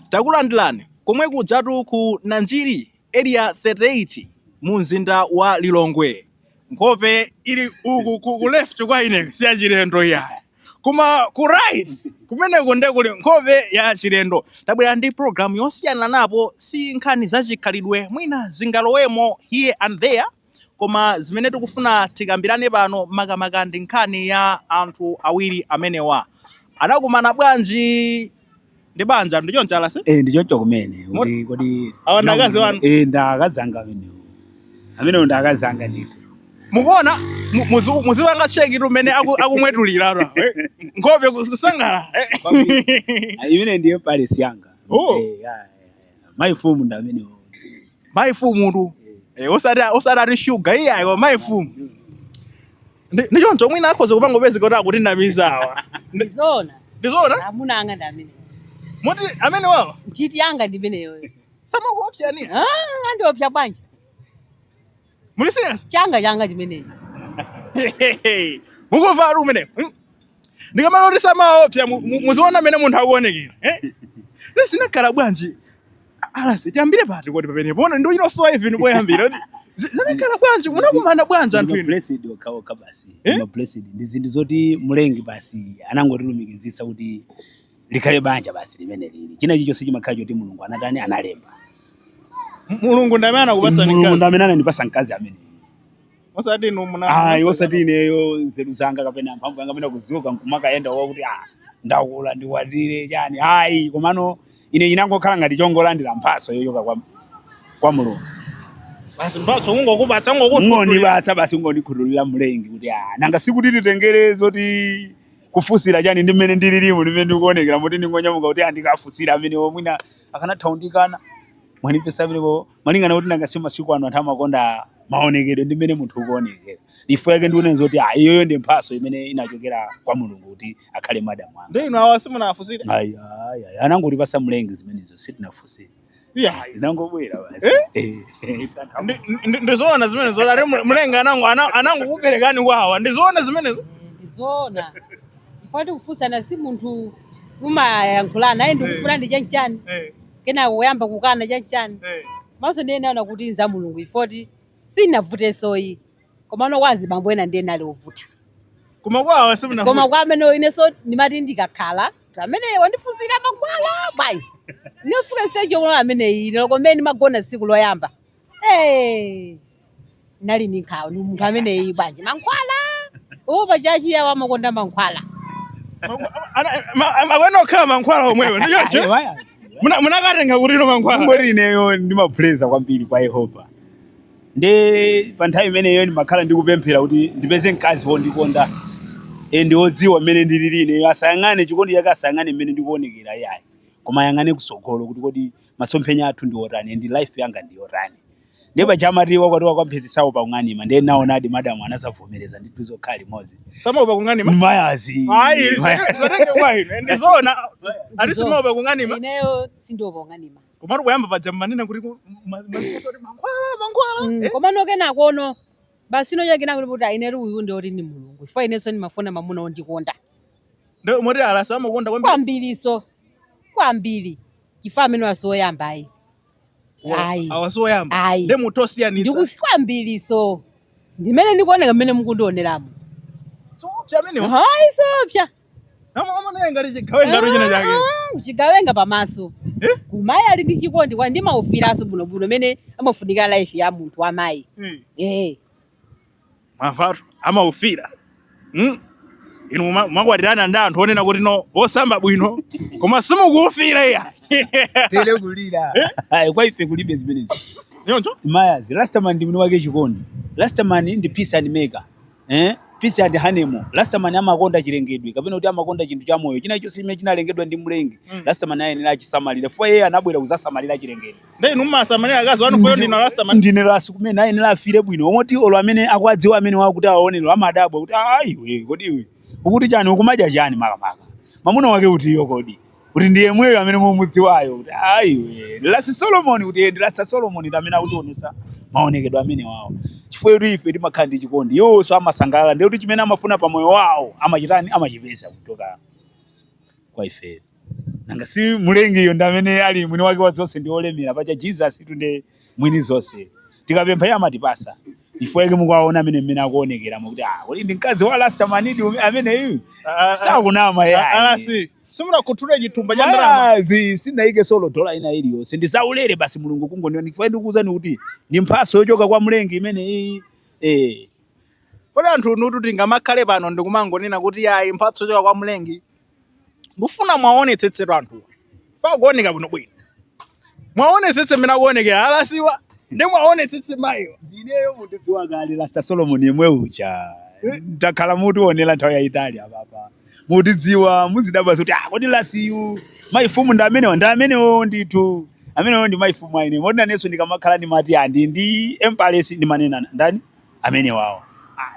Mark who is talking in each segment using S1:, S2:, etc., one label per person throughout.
S1: Takulandilani komwe kudzatu ku Nanjiri area 38 mu mzinda wa Lilongwe. Nkhope ili uku ku left kwa ine siya chilendo ya. Kuma ku right kumeneko nde kuli nkhope ya chilendo. Tabwera ndi program yosiyana napo si nkhani zachikhalidwe mwina zingalowemo here and there. Koma zimene tikufuna tikambirane pano makamaka ndi nkhani ya anthu awiri amenewa. Anakumana bwanji ndi banja ndicho nchala se?
S2: Ndicho kumene. Kodi
S1: awandakazi wanu?
S2: Ndakazanga amene. Amene ndakazanga ndito.
S1: Mukuona muzipanga cheki tumene akumwetulira nkhope kusangala.
S2: Imene ndiye palesi yanga. Maifumu ndamene.
S1: Maifumu tu. Osati sugar iyayo maifumu. Ndicho mwina akhoza kupanga bezi kuti akutindamizawa.
S3: Ndizona.
S1: Ndizona?
S3: Amuna anga ndamene.
S1: Moti amene wawa?
S3: Ntiti yanga ndimeneyo.
S1: Sama kuopya ni?
S3: Ndiopya bwanji.
S1: Muli serious?
S3: Changa ndimeneyo.
S1: Mukuva ari umene. Ndikamana kuti sama opya muziona mene munthu akuonekera. Lesina kala bwanji. Alasi tiyambire pati kuti pamene pona ndo ino so even poyambira. Zanekala bwanji munakumana bwanji anthu ino.
S2: Blessed wakaoka basi. Blessed ndizindu zoti mulengi basi anangotilumikizisa kuti likhale banja basi limene lili. China chicho sichimakhala choti Mulungu anatani analemba.
S1: Mulungu ndamene anakupatsa nkazi.
S2: Mulungu ndamene anandipasa nkazi amene.
S1: Osati inu muna.
S2: Osati ineyo nzeru zanga kapena mphamvu yanga kapena kuzuka nkumakaenda wakuti ndakula ndikwatire chani. Komano ine inangokhala ngati chongolandira mphaso yoyoka kwa Mulungu.
S1: Basi mphaso ungokupatsa
S2: ngonibatsa basi ngonikhululira mulengi kuti nanga sikuti titengere zoti kufusira chani ndi mmene ndililimo ndimene ndikuonekera moti ndingonyamuka kuti andikafusira amene mwina akanathaundikana mwanipesa amene malingana kuti nanga si masiku ano anthu amakonda maonekedwe ndi mmene munthu ukuonekera. Ifo yake ndikunenza kuti iyoyo ndi mphaso imene inachokera kwa Mulungu kuti akhale madamu anga.
S1: Ndi inu awa simunafusire?
S2: Anangotipasa mulengi zimenezo sitinafusire. Zinangobwera basi.
S1: Ndizoona zimene zolari mulengi anangokuperekani kwawa. Ndizoona zimenezo?
S3: Ndizoona. Ifati kufusana si munthu umayankhulana naye ndikufuna ndi chanchani. Kena uyamba kukana chanchani. Maso ndiyenaona kuti nza Mulungu ifoti sinavute soyi. Komano wazi bambo ena ndiye nali uvuta.
S1: Koma kwawa simunavuta.
S3: Koma kwa amene ineso ndimati ndikakhala amene wandifusira mankhwala bwanji. Nofika stage yomwe amene ine komene magona siku loyamba. Nali nikhawa ndi munthu amene bwanji mankhwala. Pachachi yawa makonda mankhwala.
S1: Amene okhala mankhwala omweyo ndichocho. Munakatenga kuti ino mankhwala.
S2: Ngori ineyo ndimaphuleza kwambiri kwa Yehova. Ndi pa nthawi imeneyo ndimakhala ndikupemphera kuti ndipeze mkazi wondikonda. Ndiwodziwa mmene ndilili ineyo asayang'ane chikondi chake asayang'ane mmene ndikuonekera yayi. Koma ayang'ane kusogolo kuti kodi masomphenya athu ndi otani ndi life yanga ndi otani. Ndiye pachamatiwa kwati wakwamphezitsawo pa kung'anima ndiye naonadi madamu anasavomereza ndi tuzokhala limodzi.
S1: Samopa kung'anima?
S2: Mayazi.
S1: Satenge kwa ine. Ndizoona ali samopa kung'anima?
S3: Ineyo sindopa kung'anima.
S1: Komatu kuyamba paja manena kuti mankhwala.
S3: Komano kenako ono basi ino yake nakuti kuti ine uyu ndi oti ndi Mulungu. Ifo ineso ndimafuna mamuna ondikonda.
S1: Ndio moti alasa amakonda
S3: kwambiriso. Kwambiri. Chifukwa amene wasoyamba ayi.
S1: Awasoyamba. Nde mutosiyanitsa.
S3: Ndikusikwambiriso. Ndimene ndikuoneka mmene mukundioneramo.
S1: Sopya amene?
S3: Sopya.
S1: Amanenga lichigawenga china chake.
S3: Chigawenga pamaso. Kumayi ali ndi chikondi kwa ndi maufiraso bunobuno mene amafunika life ya munthu wamayi.
S1: Mafatu amaufira. Inu makwatirana ndi anthu onena kuti no osamba bwino koma simukufira iya.
S2: Tele kulira. Kwa ife kulibe zimenezo.
S1: Nyoncho?
S2: Mayazi Rastaman ndi mwini wake chikondi. Rastaman ndi peace and maker. Peace and honeymoon. Rastaman amakonda chilengedwe kapena kuti amakonda chinthu cha moyo. China icho simene chinalengedwa ndi mulengi. Rastaman aye nila chisamalira. Fo yeye anabwera kuzasamalira chilengedwe.
S1: Nde inu mmasamalira akazi wanu foyo ndino Rastaman.
S2: Ndine Rasu kumene aye nila afire bwino. Omoti olo amene akwadziwa amene wakuti aonero amadabwa kuti iwe kodi iwe. Ukuti chani ukumadya chani makamaka. Mamuna wake utiyo kodi. Kuti ndiye mweyo amene mumudziwayo kuti iwe. Lasi Solomon kuti ndilasa Solomon amene akutionesa maonekedwe amene wawo. Chifukwa ife timakhala ndi chikondi. Yonso amasangalala ndi kuti chimene amafuna pa moyo wawo amachitani amachipeza kutoka kwa ife. nanga si mulengi iyo ndamene ali mwini wake wa zonse ndi olemera pacha Jesus tunde mwini zonse tikapempha iye amatipasa chifukwa yake mukuwaona amene mmene akuonekera kuti kodi ndi mkazi wa Rastamanidi amene iyu sakunama
S1: alasi simunakuthule chitumba cha ndalama
S2: sindayike solo dola ina iliyonse ndizaulere basi mulungu kungoniona chifukwa ndikuwuzani kuti ndi mphaso yochoka kwa mulengi imene iyi
S1: kodi anthu nutu tingamakhale pano ndikumangonena kuti yayi mphatso yochoka kwa mulengi ndifuna mwaonetsetsedwa anthu fa kuoneka bwino bwino mwaonetsetse mmene akuonekera alasiwa ndi mwaonetsetse mayiwa
S2: ndineyo mutidziwa kale Rasta Solomon yemwe ucha ndakhala mutionera nthawi yayitali apapa mutidziwa muzidabwa kuti kodi lasiyu maifumu ndi amenewo ndithu amenewo ndi maifumu aine moti nanenso ndikamakhala ndimati ndi empalesi ndimanena ndani amene wawo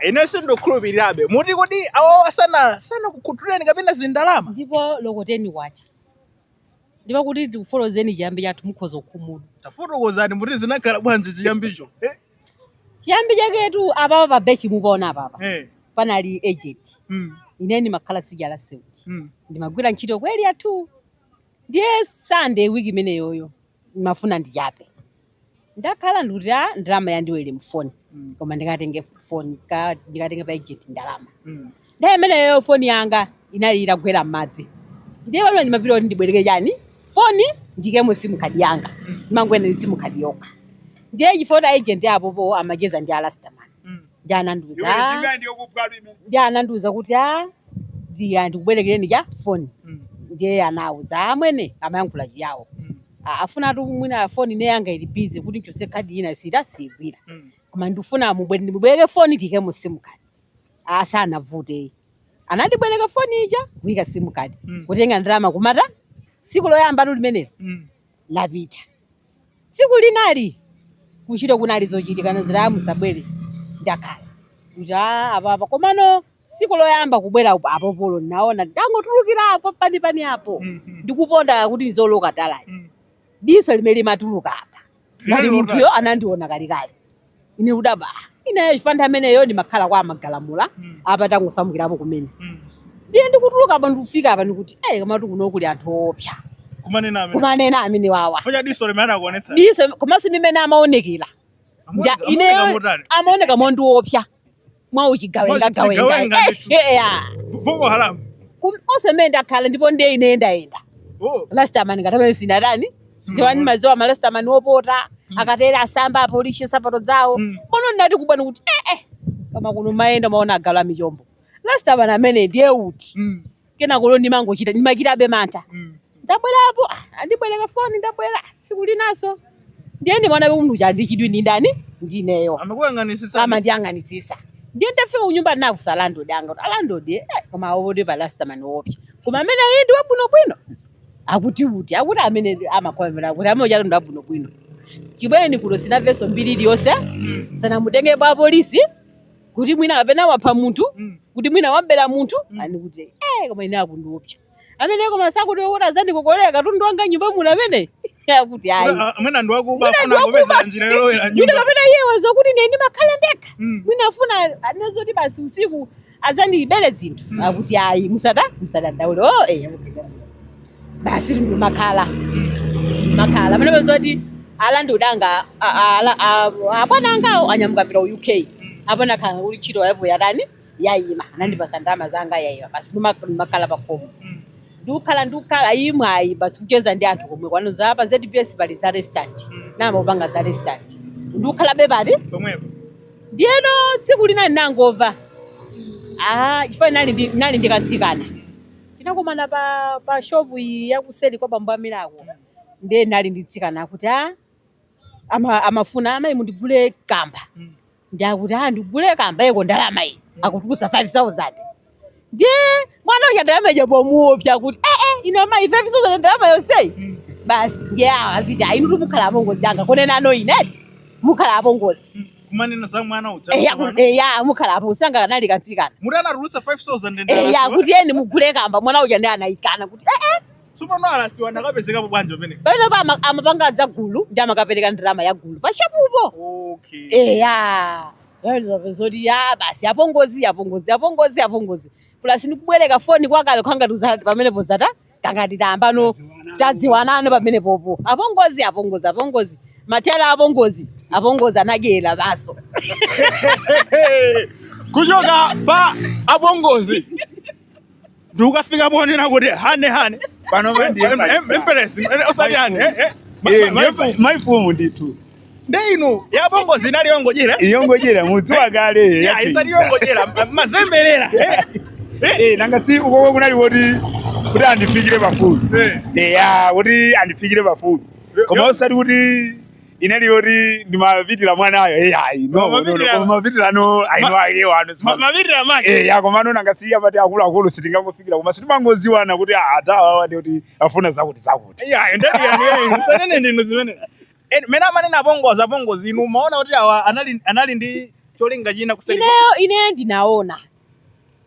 S1: inenso ndokhulupirirabe muti kodi awo sana kukhuthuleni kapena zindalama
S3: ndipo lokoteni wacha ndipo kuti tikufolozeni chiyambi chathu mukhoza kukhumudwa
S1: tafotokozani muti zinakhala bwanji chiyambicho
S3: chiyambi chaketu apapa pa bechi mupaona apapa panali agent ineni makhala tsija la seuti ndimagwira ntchito kweli athu ndiye Sunday wiki imeneyoyo ndimafuna ndichape ndakhala ndikuti ndalama yandiwere mfoni koma ndikatenge foni ndikatenge pa agent ndalama ndiye imeneyo foni yanga inali itagwera m'madzi ndiye pamene ndimapita kuti ndibwereke chani foni ndikemo simu kadi yanga ndimangwena ndi simu kadi yokha ndiye chifukwa agent apopo amacheza ndi Rastaman ndiye anandiuza kuti ndikubwerekereni cha foni ndiye anawuza amwene amayankhula chiyawo afuna tu mwina foni ine yanga ili busy kuti nchose kadi ina sigwira koma ndifuna ndibwereke foni ndikemo simu kadi asanavute anandibwereka foni ija kuika simu kadi kutenga ndalama kumata siku loyamba limenelo lapita tsiku linali kuchito kunali zochitika nazira musabwere ndakhala kuti apapa komano siku loyamba kubwera apopolo naona ndangotulukirapo pani apo ndikuponda kuti nzoloka talayi diso limene limatuluka apa ngati munthuyo anandiona kalikali ine kudaba ine chifanda ameneyo ndimakhala kwa Magalamula apa tangosamukirapo kumene ndiye ndikutuluka apa ndikufika apa ndikuti kamatu kuno kuli anthu opsa kumanena amene wawa
S1: foja diso limene akuonetsa
S3: diso komanso ndimene amaonekera ine amaoneka mondu opsa mwa uchigawenga
S1: Boko Haram
S3: osemene ndakhala ndipo ndiye ine ndayenda Rastaman ngatamene sinatani siwani maziwa ma Rastaman opota akatera asamba apolishi sapato zawo kono ndati kubwana kuti kama kuno maenda maona agala michombo Rastaman amene ndiye uti kena kulo ndimangochita ndimakirabe mantha ndabwerapo andibwereka foni ndabwera tsiku linaso ndiye ndimwana munthu chandichidwi ndi ndani ndineyo amandiyang'anisisa ndiye ndafika kunyumba nafusa landlord anga kuti landlord koma odi pa Rastaman opsa koma amene ayi ndi wabwinobwino akuti amene amakhomera kuti amochalo ndi wabwinobwino chibweni kuno sina veso mbiri iliyonse sanamutenge pa polisi kuti mwina kapena wapha munthu kuti mwina wabera munthu ani kuti koma ine akundiopsa amene koma sakuti kuti azandikokoleka tundu wanga nyumba muno amene akuti ayi
S1: amene andu akuba afuna kupeza njira yolowera nyumba
S3: mwina kapena iye wazokuti ine ndimakhala ndekha mwina afuna anezoti basi usiku azandibere zinthu akuti ayi musadandaule basi ndimakhala amene bazoti landlord anga abwana angawo anyamukapita ku UK apana khala uli ntchito yapo yatani yayima anandipasa ndalama zanga yayima basi ndimakhala pakhomo ndikukhala imwe basi kucheza ndi anthu komwe kwanoza apa ZPS pali za restaurant namapanga za restaurant ndikukhala bebati
S1: pomwepo
S3: ndiyeno tsiku linali nangova chifukwa nali ndikatsikana tinakumana pa shopu yakuseli kwa bambo amirako ndiye nali nditsikana kuti amafuna amayi mundigule kamba ndiakuti ndigule kamba yeko ndalama iyi akutukusa 5,000 ndiye mwana uja ndalama ija pomuopsa kuti ino amayi 5,000 ndalama yonseyi basi ndiye aziti inutu mukhala apongozi anga konena ano ineti mukhala apongozi
S1: kumanena za mwana uja
S3: mukhala apo usanga kanali katsikana
S1: muti anatulutsa 5,000
S3: kuti eni mugule kamba mwana uja ndiye anayikana kuti
S1: tsopano alasiwa ndakapezekapo bwanji pamene
S3: pano pa amapanga za gulu ndi amakapereka ndalama ya gulu pashapupo zoti basi apongozi plus ndikubwereka foni kwakale kwangatiuza pamenepo kangati tambano tadziwanano pamene popo apongozi matera apongozi anadyera baso
S1: kuchoka pa apongozi ndikafika ponena kuti hane
S2: pano
S1: empress osati hane
S2: maifumu ndithu
S1: nde inu yapongozi inali yongodyera
S2: iyongodyera mudziwa kale
S1: isati yongodyera mazemberera
S2: nanga si ukoko kunali kuti andifikire pafupi kuti andifikire pafupi koma osati kuti inali yoti ndimapitira mwanayo koma mapitira ano aino akewo ano
S1: mapitira make
S2: koma ano nanga si apati akuluakulu sitingangofikira koma sitimangodziwana kuti atawawa ndi kuti afuna zakuti
S1: sanene ndinu zimene mene amanena apongozi inu maona kuti awa anali ndi cholinga china kuseri
S3: ineyo ndinaona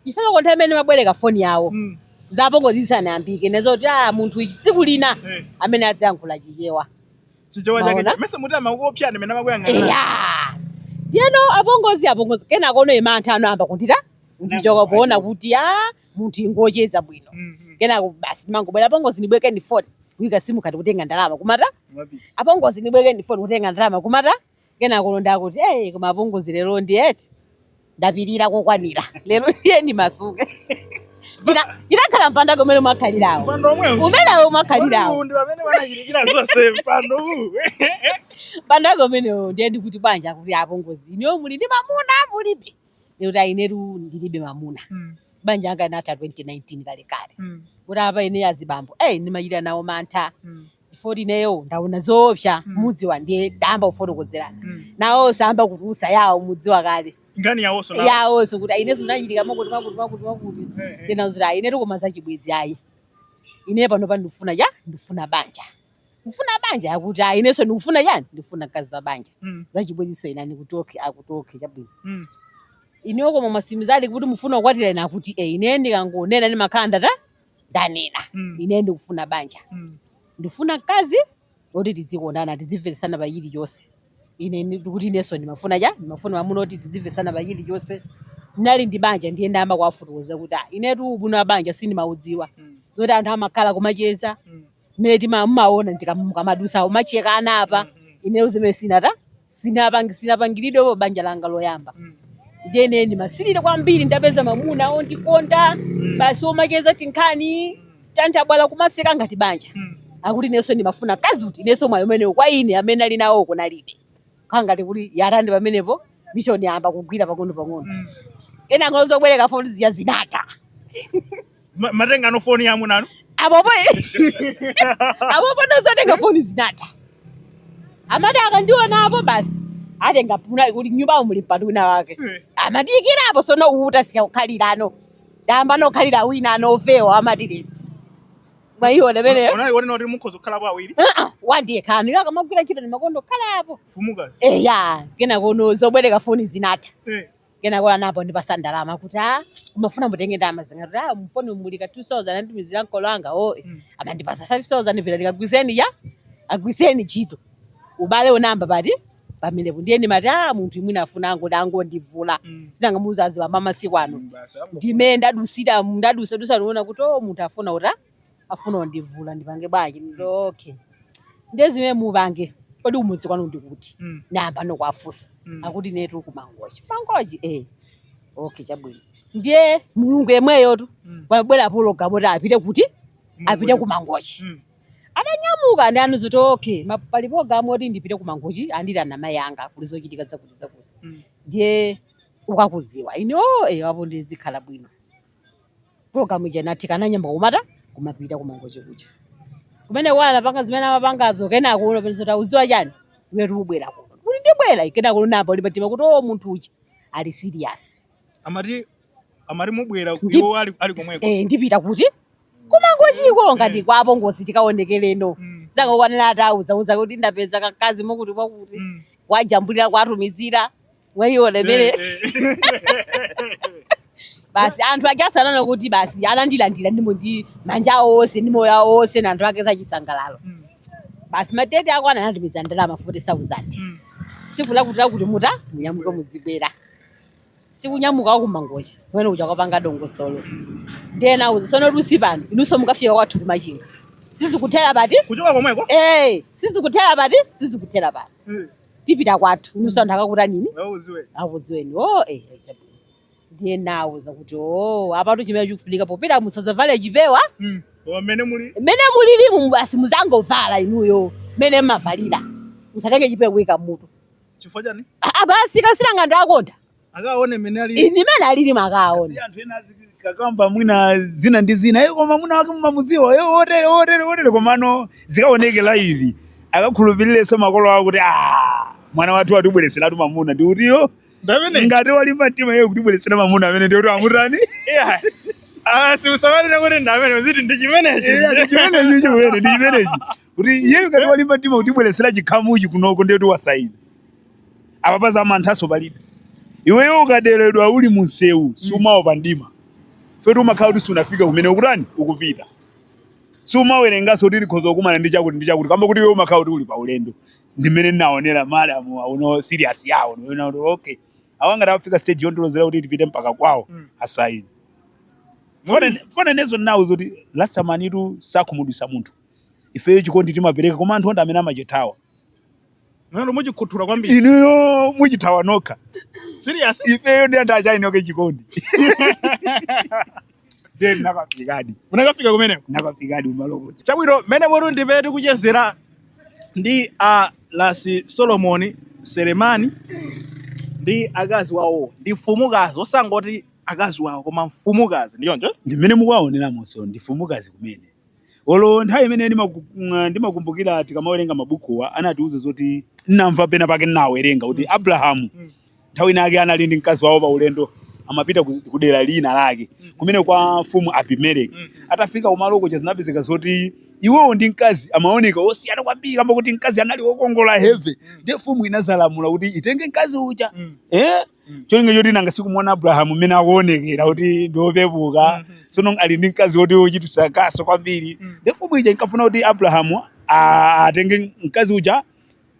S3: ifana kontha imene mabwereka foni yawo zapongozi zisanayambike nezoti munthu ichi tsiku lina amene adzayankhula chichewa
S1: chichewa chake mese muti amakuopyani mene amakuyang'ana
S3: ndiyeno apongozi kena kono imantha anoyamba kundichoka poona kuti munthu ingochedza bwino kenako basi ndimangobwera apongozi ndibwekeni foni kuika simu kati kutenga ndalama kumata apongozi ndibwekeni foni kutenga ndalama kumata kenako ndakuti koma apongozi lero ndiyeti ndapirira kokwanira lero ndiye ndimasuke ndinakhala mpanda kumene umakhalirawo umenewo umakhalirawo
S1: ndi pamene wanachirikira zonse mpando
S3: mpanda kumenewo ndiye ndikuti banja kuti apongozi inewo muli ndi mamuna mulibe lero ineru ndilibe mamuna banja anga inatha 2019 kalekale kuti apa ine yazibambo ndimachita nawo mantha ifoti ineyo ndaona zoopsa mudzi wandiye ndayamba kufotokozerana nawo samba kutusa yawo mudzi wakale
S1: ngani
S3: yawonso kuti ineso ndinachitika makuti ndinauzira inetu koma zachibwezi ayi ine pano ndifuna banja yakuti ineso ndikufuna chani ndifuna mkazi wa banja zachibweziso ina ndikuti akuti chabwino inewo koma masimizali kuti mufuna kukwatira ina kuti ine ndikangonena ndimakhala ndanena ine ndikufuna banja ndifuna mkazi oti tizikondana tizimvetsana pa chilichonse ine ndikuti ineso ndimafuna mamuna oti tizimvetsana pa chilichonse ndinali ndi banja ndiye ndayamba kuwafotokoza kuti inetu ubwino wa banja sindimaudziwa zoti anthu amakhala kumacheza mmene timaona ndikamadusa umachekana apa ineyo zimene sinapangiridwepo banja langa loyamba ndiye ine ndimasilira kwambiri ndapeza mamuna ondikonda basi omacheza tinkhani tantabwala kumaseka ngati banja akuti ineso ndimafuna kazi kuti ineso mwayo umenewo kwa ine amene ali nawo kunalibe kangati kuti yarandi pamenepo mishoni yamba kugwira pang'ono ena ngozobwereka foni ziya zinatha
S1: matenga no foni ya munanu
S3: apopo nozotenga foni zinatha amati akandiona apo basi atenga puna kuti nyumba muli mpatuna wake amadikirapo sono uta siya kukhalirano damba nokhalira wina anofewa amatirezi mwayiona pene
S1: unayiona kuti mukhoza kukhala po awiri
S3: wandiye khani laka magwira ntchito ndi makondo khala apo
S1: fumukazi
S3: kena kono zobwereka foni zinatha kena kola napo ndipasa ndalama kuti umafuna mutenge ndalama zingati mfoni mulika 2000 anandimizira nkolo anga amandipasa 5000 pita ndikagwiseni agwiseni ntchito ubale unamba pati pamenepo ndiye ndimati munthu imwina afuna angoti angondivula sinangamuuza aziwa mamasiku ano ndime ndadusa niona kuti munthu afuna kuti afuna ondivula ndipange bwanji okay ndiye zimene mupange kodi umudzi kwanu ndikuti namba nokwafusa akuti netu kumangochi okay chabwino ndiye mulungu yemweyotu wabwera pologa kuti apite kumangochi atanyamuka ndi anu zoti okay palipogamu oti ndipite kumangochi anditi ana mai anga kuli zochitika zakuti ndiye ukakudziwa ine apo ndizikhala bwino pologamu ija nathika nanyamba kumata kumapita kumangochi kucha kumene wala panga zimene amapangazo kenako uno pene zoti auziwa chani wetu ubwera kuno kuti ndibwera kenako lunamba ulipatima kuti munthu uchi ali serious
S1: amati mubwera iwo ali komweko
S3: ndipita kuti kumangochiko ngati kwapo ngozi tikaonekeleno sangokwanira atauza kuti ndapeza kakazi mokuti kwakuti wajambulira kwatumizira mwayiona mene basi anthu ajasanana kuti basi anandilandira ndimo ndi manja onse ndi moyo wonse na anthu ake zachisangalalo basi matete ako anandimitsa ndalama 40,000 siku lakuti muta munyamuke mudzibwera sikunyamuka kumangochi wena uja kwapanga dongosolo ndena uzisono lusi pano inuso mukafika kwathu kumachinga sizikuthera pati
S1: kuchoka komweko
S3: sizikuthera pati tipita kwathu inuso anthu akakuta nini akudziweni ndiye nawo zakuti apatu chimene chikufunika popita musazavale chipewa
S1: mene
S3: mulilimu basi muzangovala inuyo mene mmavalira musatenge chipewa kuyika mmutu
S1: chifukwa chani
S3: basi kasiranga ndakonda
S1: akaone mene ali
S3: nimene alili makaona
S2: si anthu ena kakamba mwina zina ndi zina koma mwina wake mumamudziwa otere komano zikaoneke live akakhulupirirenso makolo awo kuti mwana wathu watibwereseratu mamuna ndi kutiyo ngati walimba mtima iye kutibweresera mamuna amene ndi kuti amutani
S1: siusamalire kuti ndamene uziti ndi chimenechi
S2: kuti iye ngati walimba mtima kutibweresera chikhamuchi kunoko ndi kuti wasaina apa paza amanthaso palibe iweyo ukaderedwa uli munsewu sumaopa ndima fetu umakhala kuti sunafika kumene ukutani ukupita sumawerenganso kuti likhoza kumana ndi chakuti kamba kuti iwe umakhala kuti uli pa ulendo ndimene ndinaonera madamu auno serious yawo okay awangati afika stage yondolozera kuti tipite mpaka kwawo asaini fona nezo nawo zoti last time anitu sakhumudwisa munthu ifeyo chikondi timapereka koma anthu onda amene amachithawa
S1: nalo muchikhuthula kwambiri
S2: inuyo muchithawa nokha
S1: serious
S2: ifeyo ndi anthu achainoke chikondi then nakafikadi
S1: munakafika kumeneko
S2: nakafikadi umaloko
S1: chabwino mmene mutu ndipe tikuchezera ndi Lasi Solomon Selemani ndi akazi wawo ndi mfumukazi osangoti akazi wawo koma mfumukazi ndiyonjo
S2: ndimene mukuwaoneramonso ndi mfumukazi kumene olo nthawi imene ndimakumbukira tikamawerenga mabukuwa anatiuza zoti nnamva pena pake nnawerenga kuti Abrahamu nthawi inake anali ndi mkazi wawo pa ulendo amapita kudera lina lake kumene kwa mfumu Abimeleki atafika kumaloko zinapezeka zoti iwowo ndi mkazi amaoneka osiyana kwambiri kamba kuti mkazi anali wokongola heve ndi mfumu inazalamula kuti itenge mkazi uja cholinga choti nanga sikumuona Abrahamu mmene akuonekera kuti ndiopepuka sono ali ndi mkazi woti wochititsa kaso kwambiri ndi mfumu ija inkafuna kuti Abrahamu atenge mkazi uja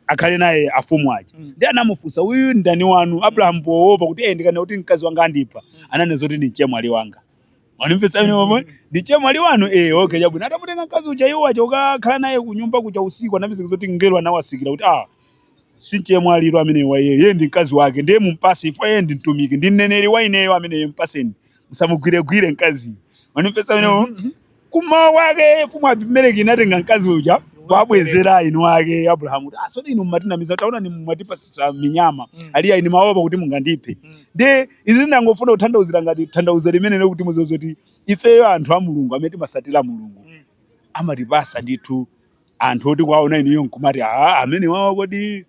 S2: akhale naye afumu aja ndi anamufunsa uyu ndani wanu Abrahamu poopa kuti ndikana kuti mkazi wanga andipha ananena zoti ndi mchemwali wanga wanimvetsa ndi mchemwali wanu okay chabwino atamutenga mkazi uja iwo aja ukakhala naye kunyumba kuja usiku anapezeka zoti mngelo anawasikira kuti si mchemwali amene iye ndi mkazi wake ndiye mumpase ifo iye ndi mtumiki ndi mneneri wa ineyo amene mpaseni musamugwiregwire mkazi wanimvetsa kumawa wake mfumu Abimeleki inatenga mkazi uja wabwezera inu wake Abrahamu sodi inu mmatinamiza taona ni mwatipatsa minyama aliya ini maopa kuti mungandiphe de izi ndangofuna kuthandauzira ngati thandauzo limene kuti muzozoti ifeyo anthu a Mulungu amene timasatira Mulungu amatipasa ndithu anthu oti kwaona iniyo nkumati amene wawo kodi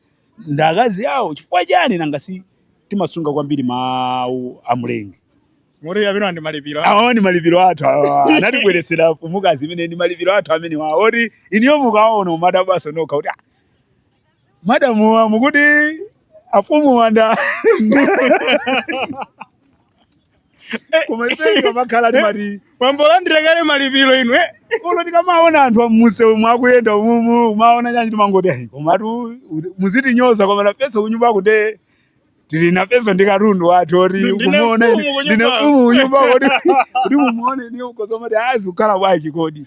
S2: ndakazi yawo chifukwa chani nanga si timasunga kwambiri mawu amlengi
S1: muri yabino ndi malipiro
S2: ni malipiro athu anatibweresera mfumukazi imene ndi malipiro athu amene wawo oti iniyo mukaona umadabaso nokha kuti madamu mukuti afumu wanda koma ife makhala timati
S1: wambolandira kale malipiro inwe
S2: kulo tikamaona anthu amusewu mwakuyenda umumu umaona nyanji timangoti komatu muzitinyoza koma napesa kunyumba kuti tili na peso ndi katundu wathu oti kumuona ndine mfumu kunyumba kuti mumuone niyo kozomati azikukhala bwanji kodi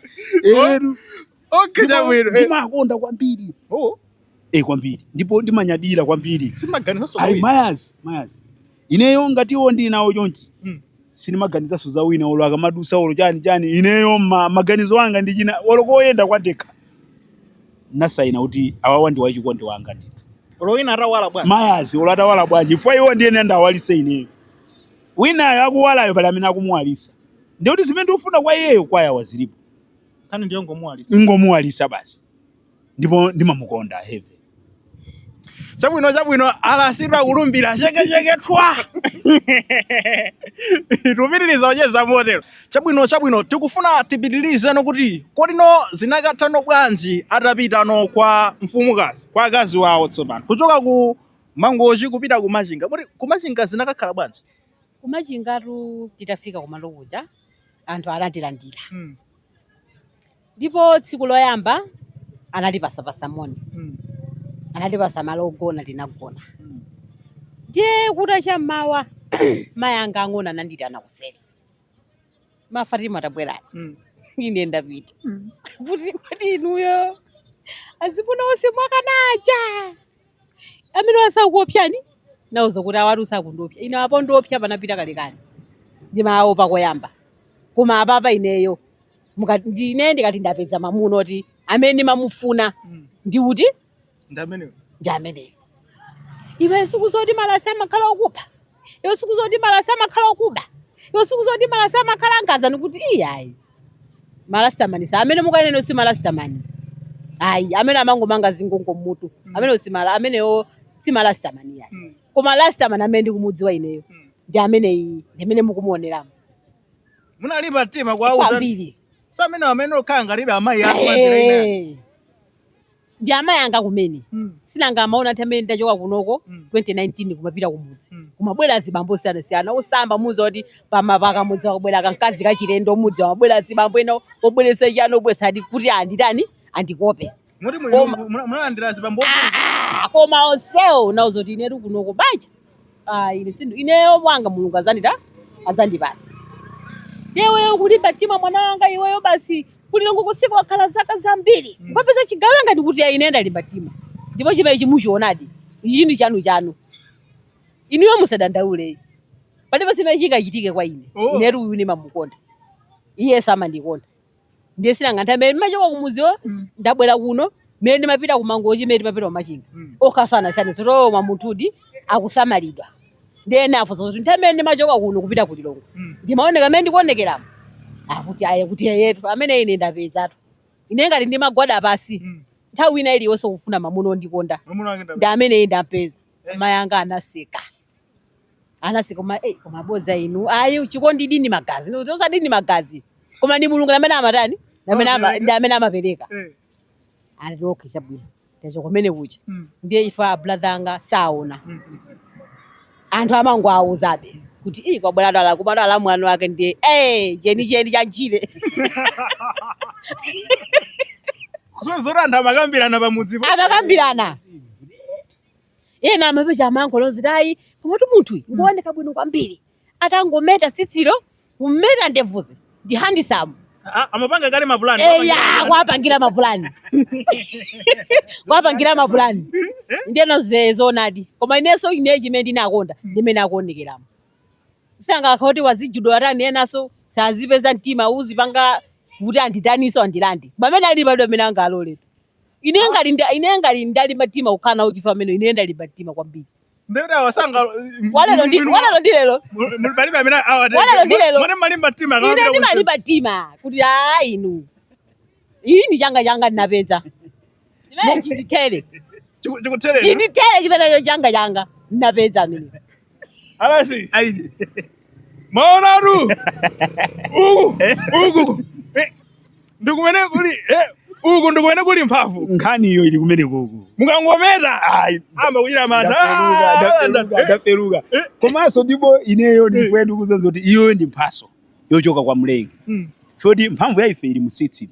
S1: okay chabwino
S2: ndimakonda kwambiri kwambiri ndipo ndimanyadira kwambiri
S1: simaganizaso
S2: mayazi ineyo ngatiwo ndinawo chonchi sinimaganizaso za wina olo akamadusa olo chani ineyo maganizo anga ndi china olo koyenda kwandekha nasaina kuti awawa ndi wachikondi wanga ndithu
S1: olo wina atawala bwanji
S2: mayazi olo atawala bwanji ifo iwo ndiye nenda awalise ineyo winayo akuwalayo pali amene akumuwalisa ndi kuti zimene ndikufuna kwa iyeyo kwaya wazilipo
S1: kani ndiyo
S2: ngomuwalisa basi ndipo ndimamukonda heve
S1: chabwino alasira kulumbira cheke twa tupitiliza onyeza motero chabwino tikufuna tipitilize kuti kodino zinakathano bwanji atapitano kwa mfumukazi kwa akazi wawo tsopano kuchoka ku Mangochi kupita ku Machinga kuti ku Machinga zinakakhala bwanji
S3: ku Machingatu titafika kumalo kuja anthu anatilandira ndipo tsiku loyamba anatipasa moni anatipasa malo ogona tinagona ndiye kuta chammawa mayanga ang'ona ananditana kuseri Mafatima tabwerani ine ndapita kuti inuyo azibona ose mwakanacha amene wasakuopyani nauza kuti awati usakundopya ine apo ndopya panapita kalekale ndimaopa koyamba koma apapa ineyo ine ndikati ndapedza mamuna oti amene mamufuna ndiuti ndi ameneyo iwe siku zoti malasi amakhala okupha iwe siku zoti malasi amakhala okuba iwe siku zoti malasi amakhala angaza nikuti iyayi malastamani sa amene mukanene si malastamani ayi amene amangomanga zingongo mmutu ameneyo si malastamani yayi koma lastamani amene ndikumudziwa ineyo ndi amene mukumuoneramo
S1: munalipa mtima kwauza
S3: kwambiri
S1: amene okhala ngalibe amayi ako
S3: ndi amayi anga kumene sinanga amaona ati amene ndachoka kunoko 2019 kumapita kumudzi kumabwera azibambo siyana osamba muza kuti pakamudzi wakubwera kamkazi kachilendo mudzi wabwera azibambo ena obweresa chano obwesati kuti anditani andikope
S1: muti munalandira azibambo
S3: koma onsewo nauza kuti inetu kunoko banja ineyo mwanga mulungu adzandipasa iweyo kulimba mtima mwana wanga iweyo basi kulilongo kusipa wakhala zaka zambiri ukapeza chigawe ngati kuti ine ndalimba mtima ndipo chimene chimuchionadi ichi ndi chanu inuyo musadandaule palipo simene chingachitike kwa ine inetu uyu ndimamukonda iye samandikonda ndiye sinangantha mmene ndimachoka kumudziwo ndabwera kuno mmene ndimapita kumangochi mmene ndimapita kumachinga okasana sane sotoma munthudi akusamalidwa ndiye nafunsa kuti nthawi mmene ndimachoka kuno kupita kulilongo ndimaoneka mmene ndikuonekeramo kuti yetu amene ine ndapezatu ine ngati ndimagwada pasi nthawi ina iliyonse kufuna mamuna ondikonda ndi amene ndampeza mayanga anaseka koma bodza inu ayi chikondi dini magazi osadini magazi koma ndi mulungu amene amatani ndi amene amapereka ati chabwino tacho kumene kucha ndiye ifa brother anga saona anthu amango auzabe kuti kwabwera kubadala mwana wake ndiye jeni chanchire
S1: zozora anthu amakambirana pamudzi
S3: amakambirana ena amapecha amankolozi tayi pomatu munthu ngooneka bwino kwambiri atangometa sitsiro kumeta ndevuzi ndi handisamu
S1: amapanga kale mapulani
S3: kwapangira mapulani ndiyena zonadi koma inenso ine chimene ndinakonda ndimene akuonekeramo sanga kuti wazijudo atani enaso sazipeza mtima uzipanga kuti anditaniso andilandi pamene ali pado amene angaloletu ine ngati ndali matima ukana ukifa amene ine ndali matima kwambiri
S1: ndera wasanga
S3: walelo ndilelo
S1: palibe amene awate mwana malimba tima
S3: ine ndi malimba tima kuti inu iyi ndi changa ndinapeza chimene chinditele chimene changa ndinapeza amene
S1: alasi aidi maonaru uku ndikumene kuli mphamvu
S2: nkhani iyo ili kumene kuku
S1: mukangometa amba kuchita mantha
S2: ndaperuka komanso ndipo ineyo ndifuna ndikuzenza kuti iyoyo ndi mphaso yochoka kwa mlengi choti mphamvu ya ife ili mutsitsi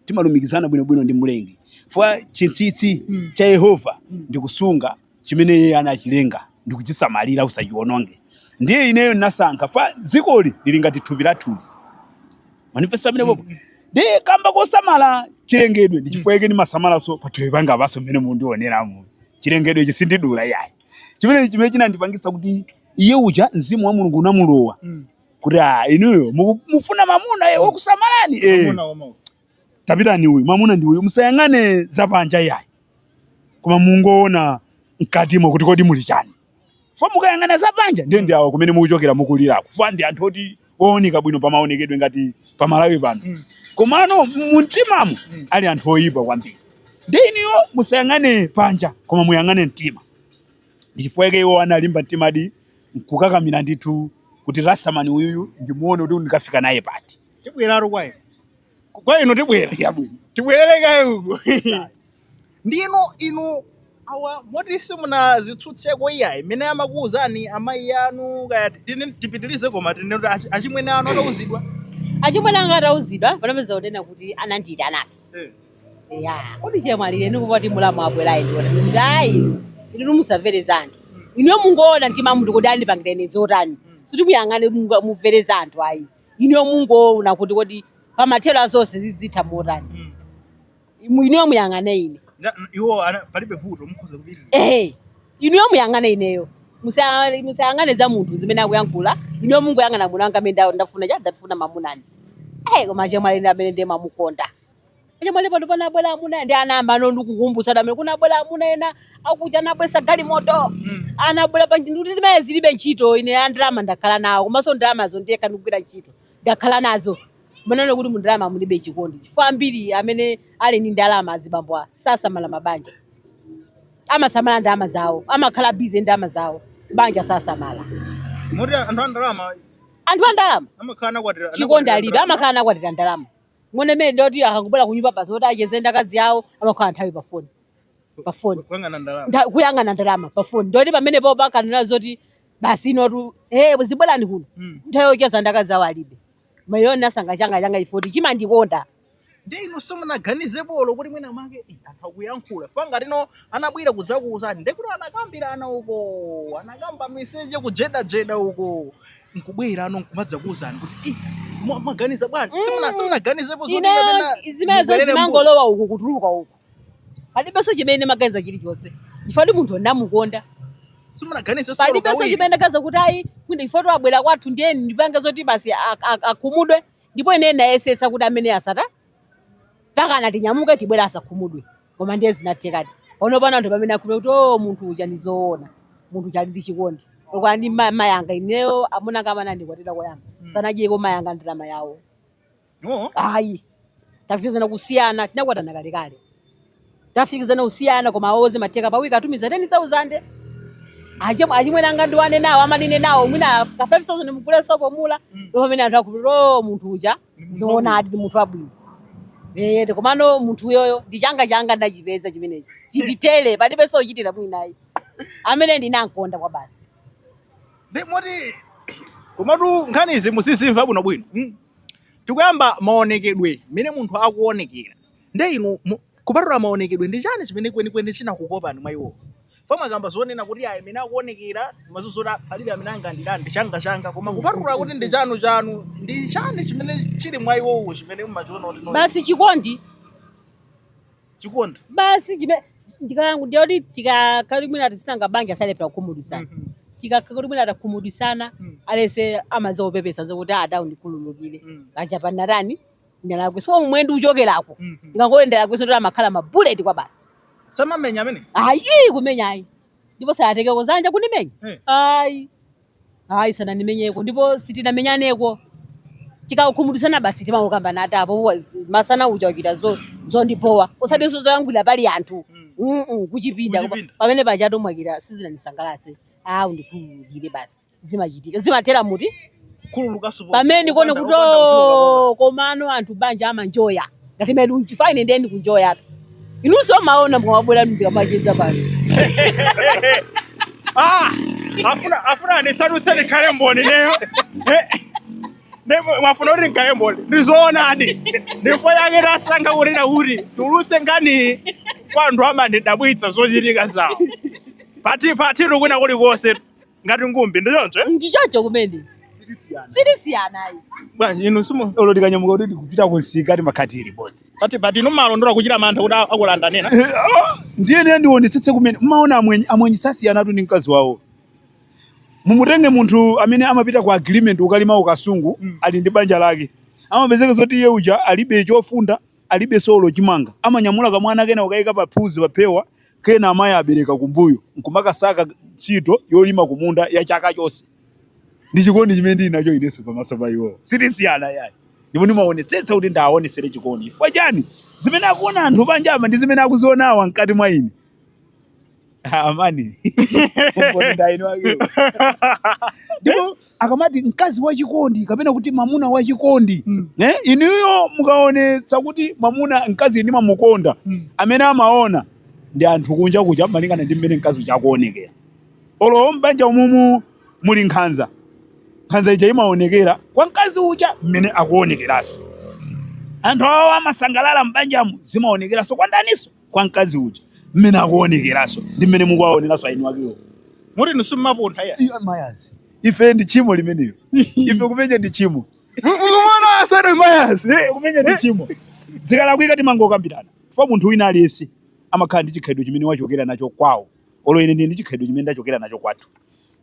S2: timalumikizana bwinobwino ndi mlengi fwa chintsitsi cha Yehova ndikusunga chimene iye anachilenga ndikuchisamalira usachiononge ndiye ineyo nasankha fa dzikoli lili ngati thupi la thupi manifesta amene popo ndiye kamba kosamala chilengedwe ndichifukwa ni masamalaso pathupi panga apaso mmene mundioneramo chilengedwe chisindidula yayi chimene chinandipangisa kuti iye uja mzimu wa mulungu unamulowa kuti inuyo mufuna mamuna wokusamalani tapitani uyu mamuna ndi uyu musayang'ane zapanja yayi koma mungoona mkatimo kuti kodi muli chani fa mukayang'ana zapanja ndi awo kumene mukuchokera mukulirako fa ndi anthu oti ooneka bwino pamaonekedwe ngati pamalawi pano komano muntimamo ali anthu oyipa kwambiri ndiniyo musayang'ane panja koma muyang'ane mtima ndichifukwa iwo analimba mtima di nkukakamira ndithu kuti rasamani uyu ndimuone kuti ndikafika naye pati
S1: tibweraro kwa ino tibwera tibwerere kaye uko inu awa moti simuna zitsutseko iyayi mene amakuwuzani amayi anu kaya tipitilize koma achimwene anu atauzidwa
S3: achimwene anga atauzidwa panapeza kunena kuti anandiyita naso kodi chemwalire ndikupati mulamu abwerayi ndioti ayi inu musamvere zanthu iniyo mungoona mtima munthu kuti andipangireni zotani suti muyang'ane mumvereza anthu ayi iniyo mungoona kuti kodi pamathero azonse zidzitha motani iniyo muyang'ane ine
S1: iwo palibe vuto mukhoza kupita
S3: iniyo muyang'ane ineyo musayang'ane za munthu zimene akuyankhula iniyo mungoyang'ana munthu anga amene ndafuna ndafuna mamunani koma chemwali amene ndiye mamukonda chemwali pano panabwera amuna ndi anayamba ndikukumbutsa amene kunabwera amuna ena akuja anabwesa galimoto anabwera panjinduti zimene zilibe ntchito ine andalama ndakhala nawo komanso ndalamazo ndiyekha ndikugwira ntchito ndakhala nazo maneno kuti mundalama mulibe chikondi chifukwa ambiri amene ali ndi ndalama azibambo sasamala mabanja amasamala ndalama zawo amakhala bize ndalama zawo banja sasamala
S1: moti anthu andalama
S3: amakhala kwatira chikondi alibe amakhala nakwatira ndalama ngone mene ndoti akangobwera kunyumba basi kuti acheze ndakazi yawo amakhala nthawi pafoni kuyang'ana ndalama pafoni ndoti pamene po pakanena zoti basi inotu zibwerani kuno nthawi yocheza ndakazi yawo alibe mayoni asanga changa ifoti chimandikonda
S1: ndi ino simunaganizepolo kuti mwina make anthu akuyankhula fanga tino anabwera kudzakuwuzani ndekuti anakambirana uko anakamba meseje kujedajeda uko nkubwera ano nkumadza kuwuzani kuti maganiza bwanji simunaganizepo
S3: zimenezo zimangolowa uku kutuluka uku palibenso chimene maganiza chilichonse chifukwa munthu ndamukonda palibenso chimene ndakaza kuti ayi mwina ifoto abwera kwathu ndiyeni ndipange zoti basi akhumudwe ndipo ine ndayesesa kuti amene asata pakana tinyamuke tibwera asakhumudwe koma ndiye zinathekadi pano anthu pamene akhumudwe kuti munthu uja ndizoona munthu chali ndi chikondi okwa ndi mayanga ineyo amuna kama nandikwatira koyamba sanajeko mayanga ndalama yawo ayi tafikizana kusiyana tinakwatana kalekale tafikizana usiyana koma awoze matheka pawiki atumiza 10,000 achimwenanga ndiwane nawo amanine nawo mwina ka 5,000 mkulesa pomula ndipo pamene anthu akuti munthu uja zoonadi ndi munthu abwino komano munthu uyoyo ndi changa ndachipeza chimenechi chinditele palibenso uchitira mwinayi amene ndinankonda kwa basi
S1: moti komatu nkhanizi musizimva bwinobwino tikuyamba maonekedwe mene munthu akuonekera nde inu kupatula maonekedwe ndi chani chimene kwenikweni chinakukopani mwa iwo fama kamba zonena kuti ayi mene akuonekera mazuzota palibe amene angandilani ndi changa koma kupatula kuti ndi chanu ndi chani chimene chili mwa iwowo chimene mumachiona kuti
S3: basi chikondi basi chimene ndikati tikalimwina tisanga banja salepera kukhumudwisana tikalimwina atakhumudwisana alese amazopepesa zokuti ada undikhululukire kaja panarani ndalakwisa mumwendi uchokerako ndikangoendera kwiso kuti amakhala mabuleti kwa basi
S1: samamenya amene
S3: ayi kumenya ayi ndipo sayateke kozanja kunimenya ayi sanandimenyeko ndipo sitinamenyaneko tikakhumudwisana basi timangokambana atapo masana uja wachita zondipowa usadinso zoyangwira pali anthu kuchipinda pamene pachatu mwakira sizinandisangalase undikhululukire basi zimachitika zimathera muti pamene ndikuone kuti komano anthu banja amanjoya ngati mene unchifaine ndiye ndikunjoya inunso maona mwabwera ndikamacheza pano
S1: afuna ndisadutseni khale mboni leyo mwafuna kuti nkhale mboni ndizoonadi ndifo yake tasanga kulira kuti tulutse ngani fanthu amandidabwitsa zochitika zawo pati lukwina kulikonse ngati ngumbi ndichoncho
S3: ndichoncho kumene silisiyana ayi
S1: bwanji inu simu
S2: olo tikanyamuka kuti tikupita kunsika timakhatiri bodzi
S1: pati numalondola kuchita mantha kuti akulanda nena
S2: ndiye ndionetsetse kumene mmaona amwenyi sasiyana tu ndi mkazi wawo mumutenge munthu amene amapita ku agreement ukalima ukasungu ali ndi banja lake amapezeka zoti iye uja alibe chofunda alibe solo chimanga amanyamula kamwana kena ukayika paphuzi papewa kena amayi abereka kumbuyo nkumakasaka ntchito yolima kumunda ya chaka chonse ndi chikondi chimene ndili nacho ineso pamaso pa iwo sitisiyana yayi ndipo ndimaonetsetsa kuti ndaonetsere chikondi kwa chani zimene akuona anthu banjama ndi zimene akuzionawa mkati mwa ine amani ndipo akamati mkazi wa chikondi kapena kuti mamuna wa chikondi inuyo mukaonetsa kuti mamuna mkazi ndimamukonda amene amaona ndi anthu kunja kuja malingana ndi mmene mkazi uja akuonekera olo mbanja umumu muli nkhanza ija imaonekera kwa mkazi uja mmene akuonekeraso anthu awo amasangalala mbanjamu zimaonekeraso kwa ndaniso kwa mkazi uja mmene akuonekeraso ndi mmene mukuwaoneraso ainu wakewo
S1: Muri nusimapontha ya.
S2: Mayazi. Ife ndi chimo limenelo. Ife kumenya ndi chimo.
S1: Mwana asana mayazi.
S2: Kumenya ndi chimo. Zikalakwika timangokambirana. Fa munthu wina aliyense amakhala ndi chikhalidwe chimene wachokera nacho kwawo. Olo ine ndi chikhalidwe chimene ndachokera nacho kwathu.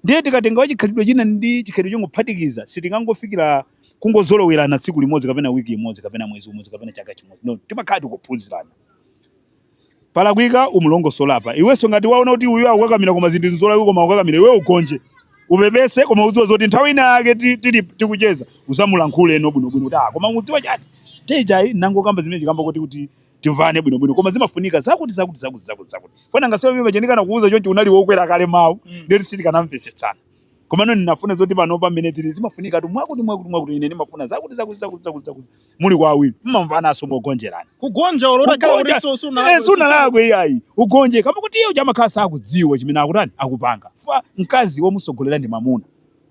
S2: Ndiye tikatenga chikhalidwe china ndi chikhalidwe chongophatikiza sitingangofikira kungozolowerana tsiku limodzi kapena wiki imodzi kapena mwezi umodzi kapena chaka chimodzi. No, timakhala tikuphunzirana. Palakwika umulongosolapa. Iwenso ngati waona kuti uyu akukakamira koma zinthu zolakwika koma akukakamira iwe ugonje. Upepese koma udziwe zoti nthawi ina yake tikucheza usamulankhule eno bwinobwino kuti koma mudziwa chati. Tejayi nangokamba zimene zikamba kuti timvane bwinobwino koma zimafunika zakuti. Fana ngasiwa mimi majenikana kuuza chonchi unali wokwera kale mawu ndiye sitikanamvetsetsana. Koma noni nafuna zoti pano pamene tili zimafunika tu mwakuti ine ndimafuna zakuti. Muli kwa awiri mmamvana aso mogonjerana.
S1: Kugonja olota kala uri suna.
S2: Suna lagwe iyayi. Ugonje kama kuti iyo jamakhala sakudziwa chimene akutani akupanga. Fa mkazi womusogolera ndi mamuna.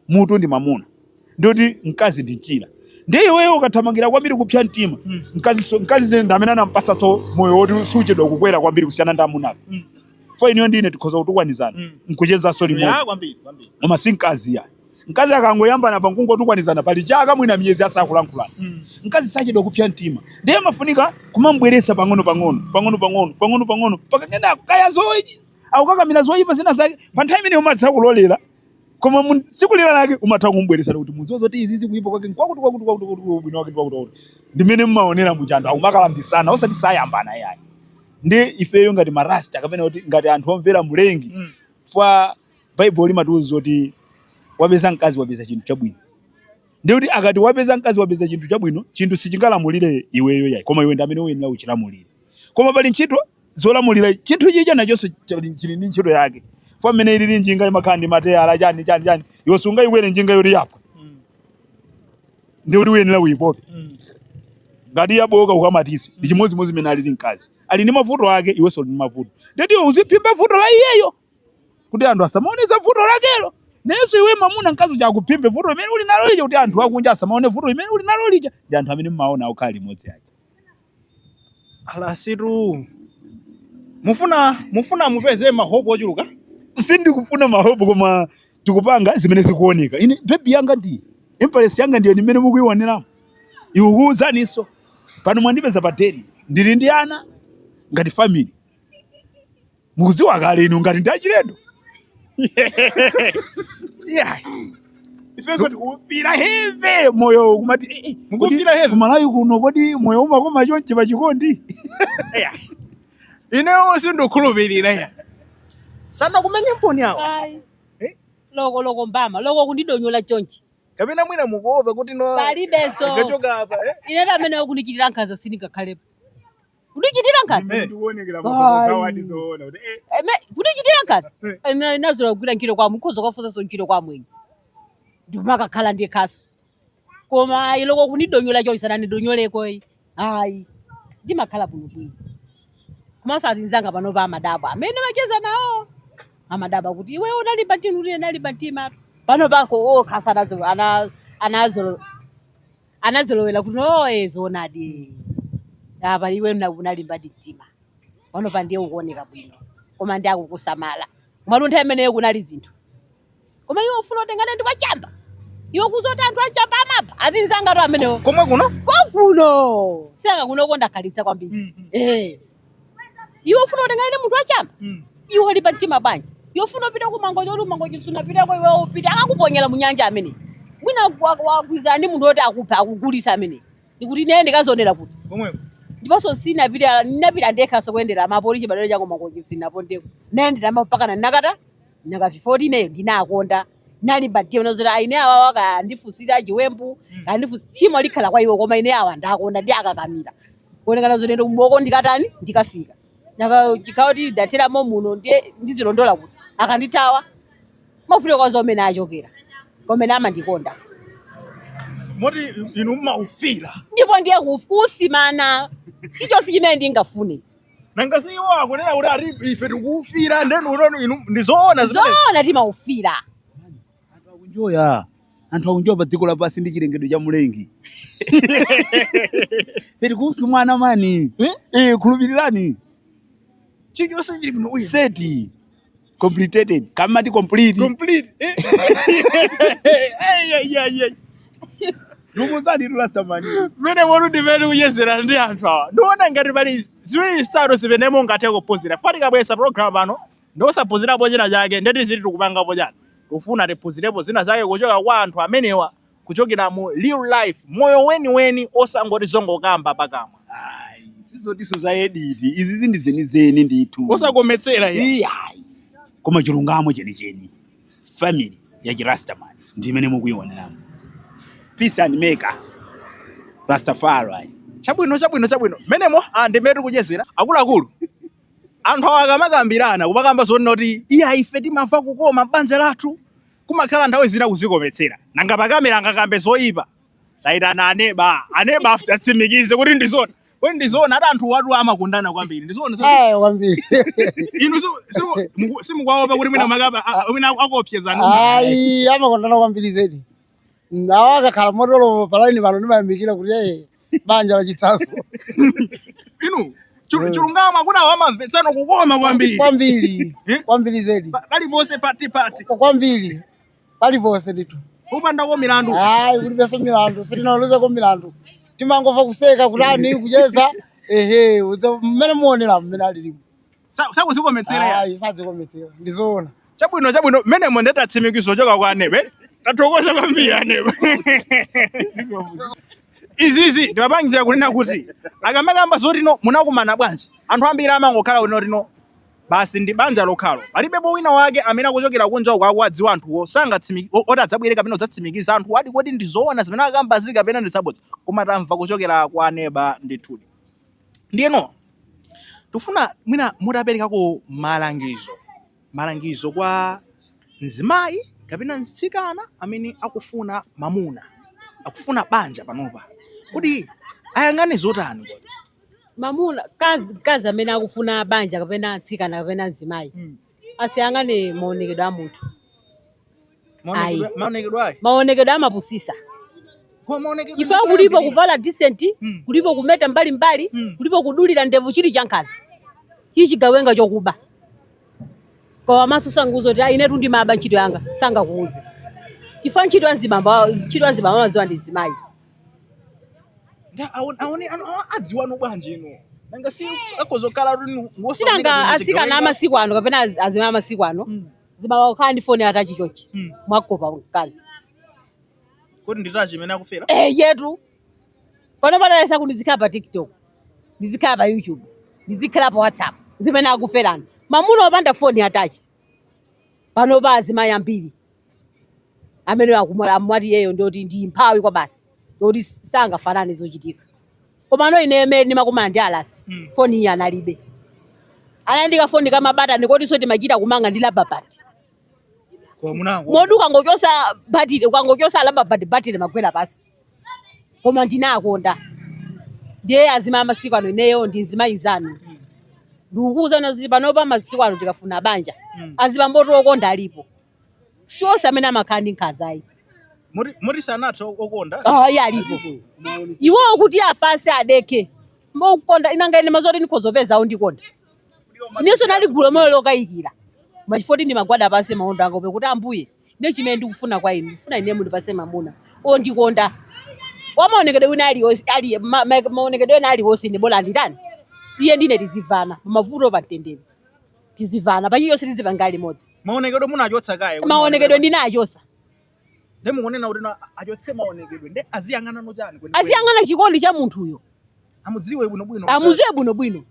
S2: Mutu ndi mamuna. Ndoti mkazi ndi njira. Ndiye wewe ukathamangira kwambiri kupya mtima. Mkazi ndamene anampasa so moyo woti suchedwa kukwera kwambiri kusiyana ndi amuna. Fa iniyo ndine tikhoza kutukwanizana. Nkucheza so limodzi.
S1: Ya kwambiri.
S2: Koma si mkazi ya. Mkazi akangoyambana pa nkungotukwanizana pali chaka mwina miyezi asakulankhulana. Mkazi sachedwa kupya mtima. Ndiye mafunika kumambweresa pang'ono. Pakangena kaya zoiji. Akukakamira zoyipa zina zake. Pa nthawi imene umatha kulolera. Koma siku lina lake umatha kumbweresa kuti muziwo zoti izizi kuyipa kwake kwakuti bwino wake kwakuti. Ndimene mmaonera muchando akumakalambisana osati sayambana yayi. Ndi ifeyo ngati marasta kapena kuti ngati anthu omvera mulengi. Fa Bible limatiuza zoti wapeza mkazi wapeza chinthu chabwino. Ndiye kuti akati wapeza mkazi wapeza chinthu chabwino, chinthu sichingalamulire iweyo yayi. Koma iwe ndi amene uyenera uchilamulire. Koma pali ntchito zolamulira chinthu chicha nachonso chili ndi ntchito yake. Fa mmene ili njinga imakhala ndi mateyala chani. Iwe sungayikwere njinga yoti yapa. Ndiye kuti uyenera uyipope. Ngati yaboka ukamatisi. Ndi chimodzimodzi mmene alili mkazi. Ali ndi mavuto ake iwenso ndi mavuto. Ndiye uziphimba vuto la iyeyo. Kuti anthu asamaoneza vuto lakelo. Neso iwe mamuna mkazi chakuphimbe vuto limene uli nalo lija kuti anthu akunja asamaone vuto limene uli nalo lija. Ndi anthu amene mmaona okhala limodzi aja.
S1: Alasiru. Mufuna mupeze mahobo ochuluka?
S2: Sindikufuna mahobo koma tikupanga zimene zikuoneka. Ine baby yanga ndi. Impress yanga ndiye nimene mukuyiwaniramo. Iwuzaniso. Pano mwandipeza pa deni. Ndili ndi ana ngati family. Mukuziwa kale inu ngati ndi achilendo. Yeah. Ifeso tikufira heve moyo kumati
S1: mukufira heve
S2: kumalawi kuno kodi moyo umakoma chonchi pa chikondi.
S1: Inewo sindokhulupirira ya. Sana kumenya mponi awo.
S3: Loko mbama loko kundidonyola chonchi.
S1: Kapena mwina mukuopa kuti no.
S3: Palibenso.
S1: Ngachoka apa
S3: Ine amene akunichitira nkhanza sindingakhalepo. Kunichitira nkhanza.
S2: Ndikuonekera mawadi zoona kuti
S3: kunichitira nkhanza. Nazola kugwira ntchito kwa mukhozo kafusa so ntchito kwa mwenye. Ndimakakhala ndi khaso. Koma iloko kunidonyola chonchi sana ndidonyoleko yi. Hayi. Ndimakhala bwino. Koma sazinzanga pano pa amadaba. Amene macheza nawo. Amadaba kuti iwe unalimba ntinu kuti nalimba ntima. Pano pako khasa anazolowela kuti zonadi. Apa iwe unalimba ntima. Pano pa ndiye ukuoneka bwino. Koma ndi akukusamala. Mwaluntha imeneyo kunali zinthu. Koma iwe ufuna utengane ndi wachamba. Iwe kuzoti anthu achamba amapa. Azinzanga to amenewo.
S1: Komwe kuno?
S3: Kuno. Sanga kuno konda khalitsa kwambiri. Iwe ufuna utengane munthu wachamba. Iwe lipa ntima bwanji. Iwe ufuna upita kumango choti umango chisuna pita kwa iwe upita akakuponyera mu nyanja amene. Mwina wakwiza ndi munthu oti akupha akugulisa amene. Ndikuti ine ndikazonera kuti.
S1: Komwe.
S3: Ndiponso sinapita ndekha sokuendera mapolisi badala changu mango chisina pondeko. Nendera mpaka na nakata. Naka 14 neyo ndinakonda. Nalimba ntima nozoti aine awa waka ndifusira chiwembu. Chimo likhala kwa iwe koma ine awa ndakonda ndi akakamira. Kuonekana zonene mboko ndikatani ndikafika. Naka chikauti datera muno ndizilondola kuti akanditawa mafuna kwa zomene achokera komene amandikonda
S1: moti inu maufira
S3: ndipo ndiye kusimana icho sichimene ndingafune
S1: nanga si iwo akunena kuti ari ife tikufira ndenu unono inu ndizoona
S3: zoona timaufira
S2: anthu akunjoya pa dziko lapansi ndi chilengedwe cha mulengi. Peri kuhusu mwana mani khulupirirani
S1: chiki chili bwino uyu
S2: seti Completed. Kama ti complete.
S1: Complete.
S2: Numuzani tula samani.
S1: Mene moru diveni kuyezera ndi anthu awa. Ndiona ngati pali ziwiri staro sipenemo ngati kupozera. Fati kabwesa program ano. Ndosapozera pochina chake ndeti ziti tikupanga pochana. Kufuna tipozirepo zina zake kuchoka kwa anthu amenewa kuchokera mu real life. Moyo weni osangoti zongokamba pakamwa.
S2: Ai, sizotiso za edit. Izi zindi zenizeni ndithu.
S1: Osakometsera
S2: iya. Koma chilungamo cheni. Family ya Rastaman. Ndimene mukuyioneramu. Peace and maker. Rastafari.
S1: Chabwino. Menemo ndimetu kuchezera akuluakulu. Anthu akamakambirana kumakamba zoti iya ife timamva kukoma banja lathu kumakhala nthawi zina kuzikometsera. Nanga pakamera angakambe zoyipa. Taitana aneba atsimikize kuti ndizona. Kuti ndizona ati anthu watu amakundana kwambiri. Ndizona.
S4: Kwambiri.
S1: Inu simukwaopa kuti mwina makapa mwina akopyezana.
S4: Ai, amakondana kwambiri zedi. Nawa akakhala motolo palaini pano ndimayamikira kuti banja la chitsaso.
S1: Inu chilungamo akuti awamamvetsano kukoma kwambiri.
S4: Kwambiri zedi.
S1: Palipose pati.
S4: Kwambiri. Palipose ndithu.
S1: Upandako milandu.
S4: Ai, kulibeso milandu. Sitinalozeko milandu. Timangova kuseka kutani kucheza. Mmene muonera mmene alilimu.
S1: Sakuzikometsera ya.
S4: Ai, sadzikometsera. Ndizona.
S1: Chabwino. Menemo ndetatsimikizo choka kwa Anebe. Tathokoza kwambiri Anebe. Izizi ndimapangira kunena kuti akamakamba zoti munakumana bwanji. Anthu ambiri amangokhala kuti basi ndi banja lokhalo. Palibepo wina wake amene akuchokera kunja kwa adziwa anthuwo otadzabwere kapena udzatsimikiza anthu adi kuti ndizoona zimene akamba zika kapena ndisabodza. Koma tamva kuchokera kwa Aneba ndithudi. Ndiyeno tufuna mwina mutaperekako malangizo kwa mzimayi kapena mtsikana amene akufuna mamuna, akufuna banja panopa. Kuti ayang'ane zotani kodi?
S3: Mamuna kazi amene akufuna banja kapena mtsikana kapena mzimayi. Asiyang'ane maonekedwe a munthu. Maonekedwe amapusisa. Ifa kulipo kuvala decent, kulipo kumeta mbali, kulipo kudulira ndevu chili chankazi. Chichigawenga chokuba. Kwa maso sanguzo ti inetu ndi maba ntchito yanga sanga kuuza. Chifa ntchito anzibamba maziwa ndi zimayi.
S1: Aone adziwa no bwanji ino. Nanga si akozokala kuti ngosa.
S3: Sinanga asikana amasiku ano kapena azima amasiku ano. Zibawa ukhala ndi phone atachi chonchi. Mwakopa mkazi.
S1: Kodi nditachi imene akufera?
S3: Yetu. Pano padalesa kundizikhala pa TikTok. Ndizikhala pa YouTube. Ndizikhala pa WhatsApp. Zimene akuferana. Mamuna opanda phone atachi. Pano azimayi ambiri. Amene akumwati yeyo ndoti ndi mphawi kwa basi. Ndoti sangafanane zochitika. Koma no ine ndimakumana ndi alasi. Phone iyi analibe. Anandika phone kama batani kodi soti machita kumanga ndi laba bati.
S1: Kwa munango.
S3: Modu kangochosa batiri, kangochosa laba batiri magwera pasi. Koma ndinakonda. Ndiye azima amasiku ano ineyo ndi zimayi zanu. Ndikukuza nazi panopa masiku ano tikafuna banja. Aziba mboto okonda alipo. Sionse amene amakhala ndi nkhazayi.
S1: Muri sanatha okonda?
S3: Iye alipo. Iwo kuti afase adeke. Mbokonda inanga ine mazoti nikhozopeza undikonda. Niso nali gulo moyo lokayikira. Machifoti ndi magwada pase maondo anga kuti ambuye. Ndiye chimene ndikufuna kwa inu. Ndifuna ine mundipase mamuna. Ondikonda. Wamaonekedwe wina maonekedwe wina aliwonse ine bola nditani. Iye ndine tizivana. Mavuto pa mtendere. Tizivana. Pachiyonse tizipanga limodzi.
S1: Maonekedwe munachotsa kaye.
S3: Maonekedwe ndinachosa.
S1: Ndemukunena kuti achotse maonekedwe nde aziyang'ana nochani kweni.
S3: Aziyang'ana chikondi cha munthuyo.
S1: Amudziwe bwinobwino.
S3: Amudziwe bwinobwino.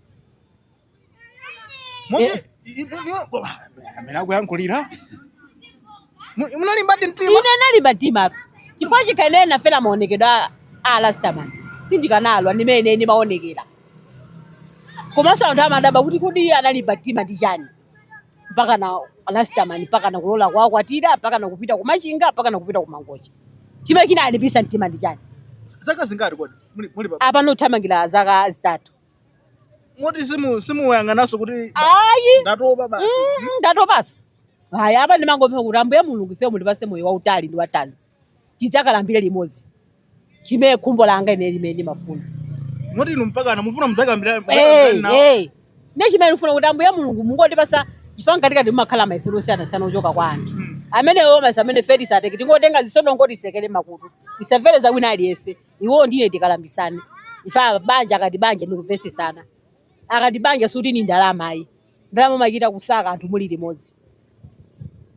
S1: Amene akuyankhulira. Munalimba mtima.
S3: Ine nalimba mtima. Chifukwa chikaenera nafera maonekedwe a Rastaman. Sindikanalwa ndimene ndimaonekera. Komanso anthu amadaba kuti kodi analimba mtima ndi chani. Mpaka na Rastaman, mpaka na kulola kwakwatira, mpaka na kupita kumachinga, mpaka na kupita kumangocha. Chimene chinalipisa mtima ndi chani.
S1: Zaka zingati kodi? Muli baba.
S3: Apa nothamangira zaka zitatu.
S1: Moti simuyang'anaso kuti
S3: ayi
S1: ndatopa basi.
S3: Ndatopaso. Hayi apa ndimangopempha kuti ambuye Mulungu ife mundipase moyo wautali ndi watanzi. Tidzakalambire limodzi. Chimene khumbo langa ine limene ndimafuna.
S1: Moti inu mpaka mufuna mudzakambira
S3: Ne chimene ndifuna kuti ambuye Mulungu mungondipasa chifukwa katikati mumakhala maisiro osiyana-siyana ochoka kwa anthu amenewo masa amene fedi sateke tingotenga zisonongo tisekele makutu tisafereza wina aliyense iwo ndine tikalambisane ifa banja akati banja ndikuvesesana akati banja suti ni ndalama ayi ndalama machita kusaka anthu muli limodzi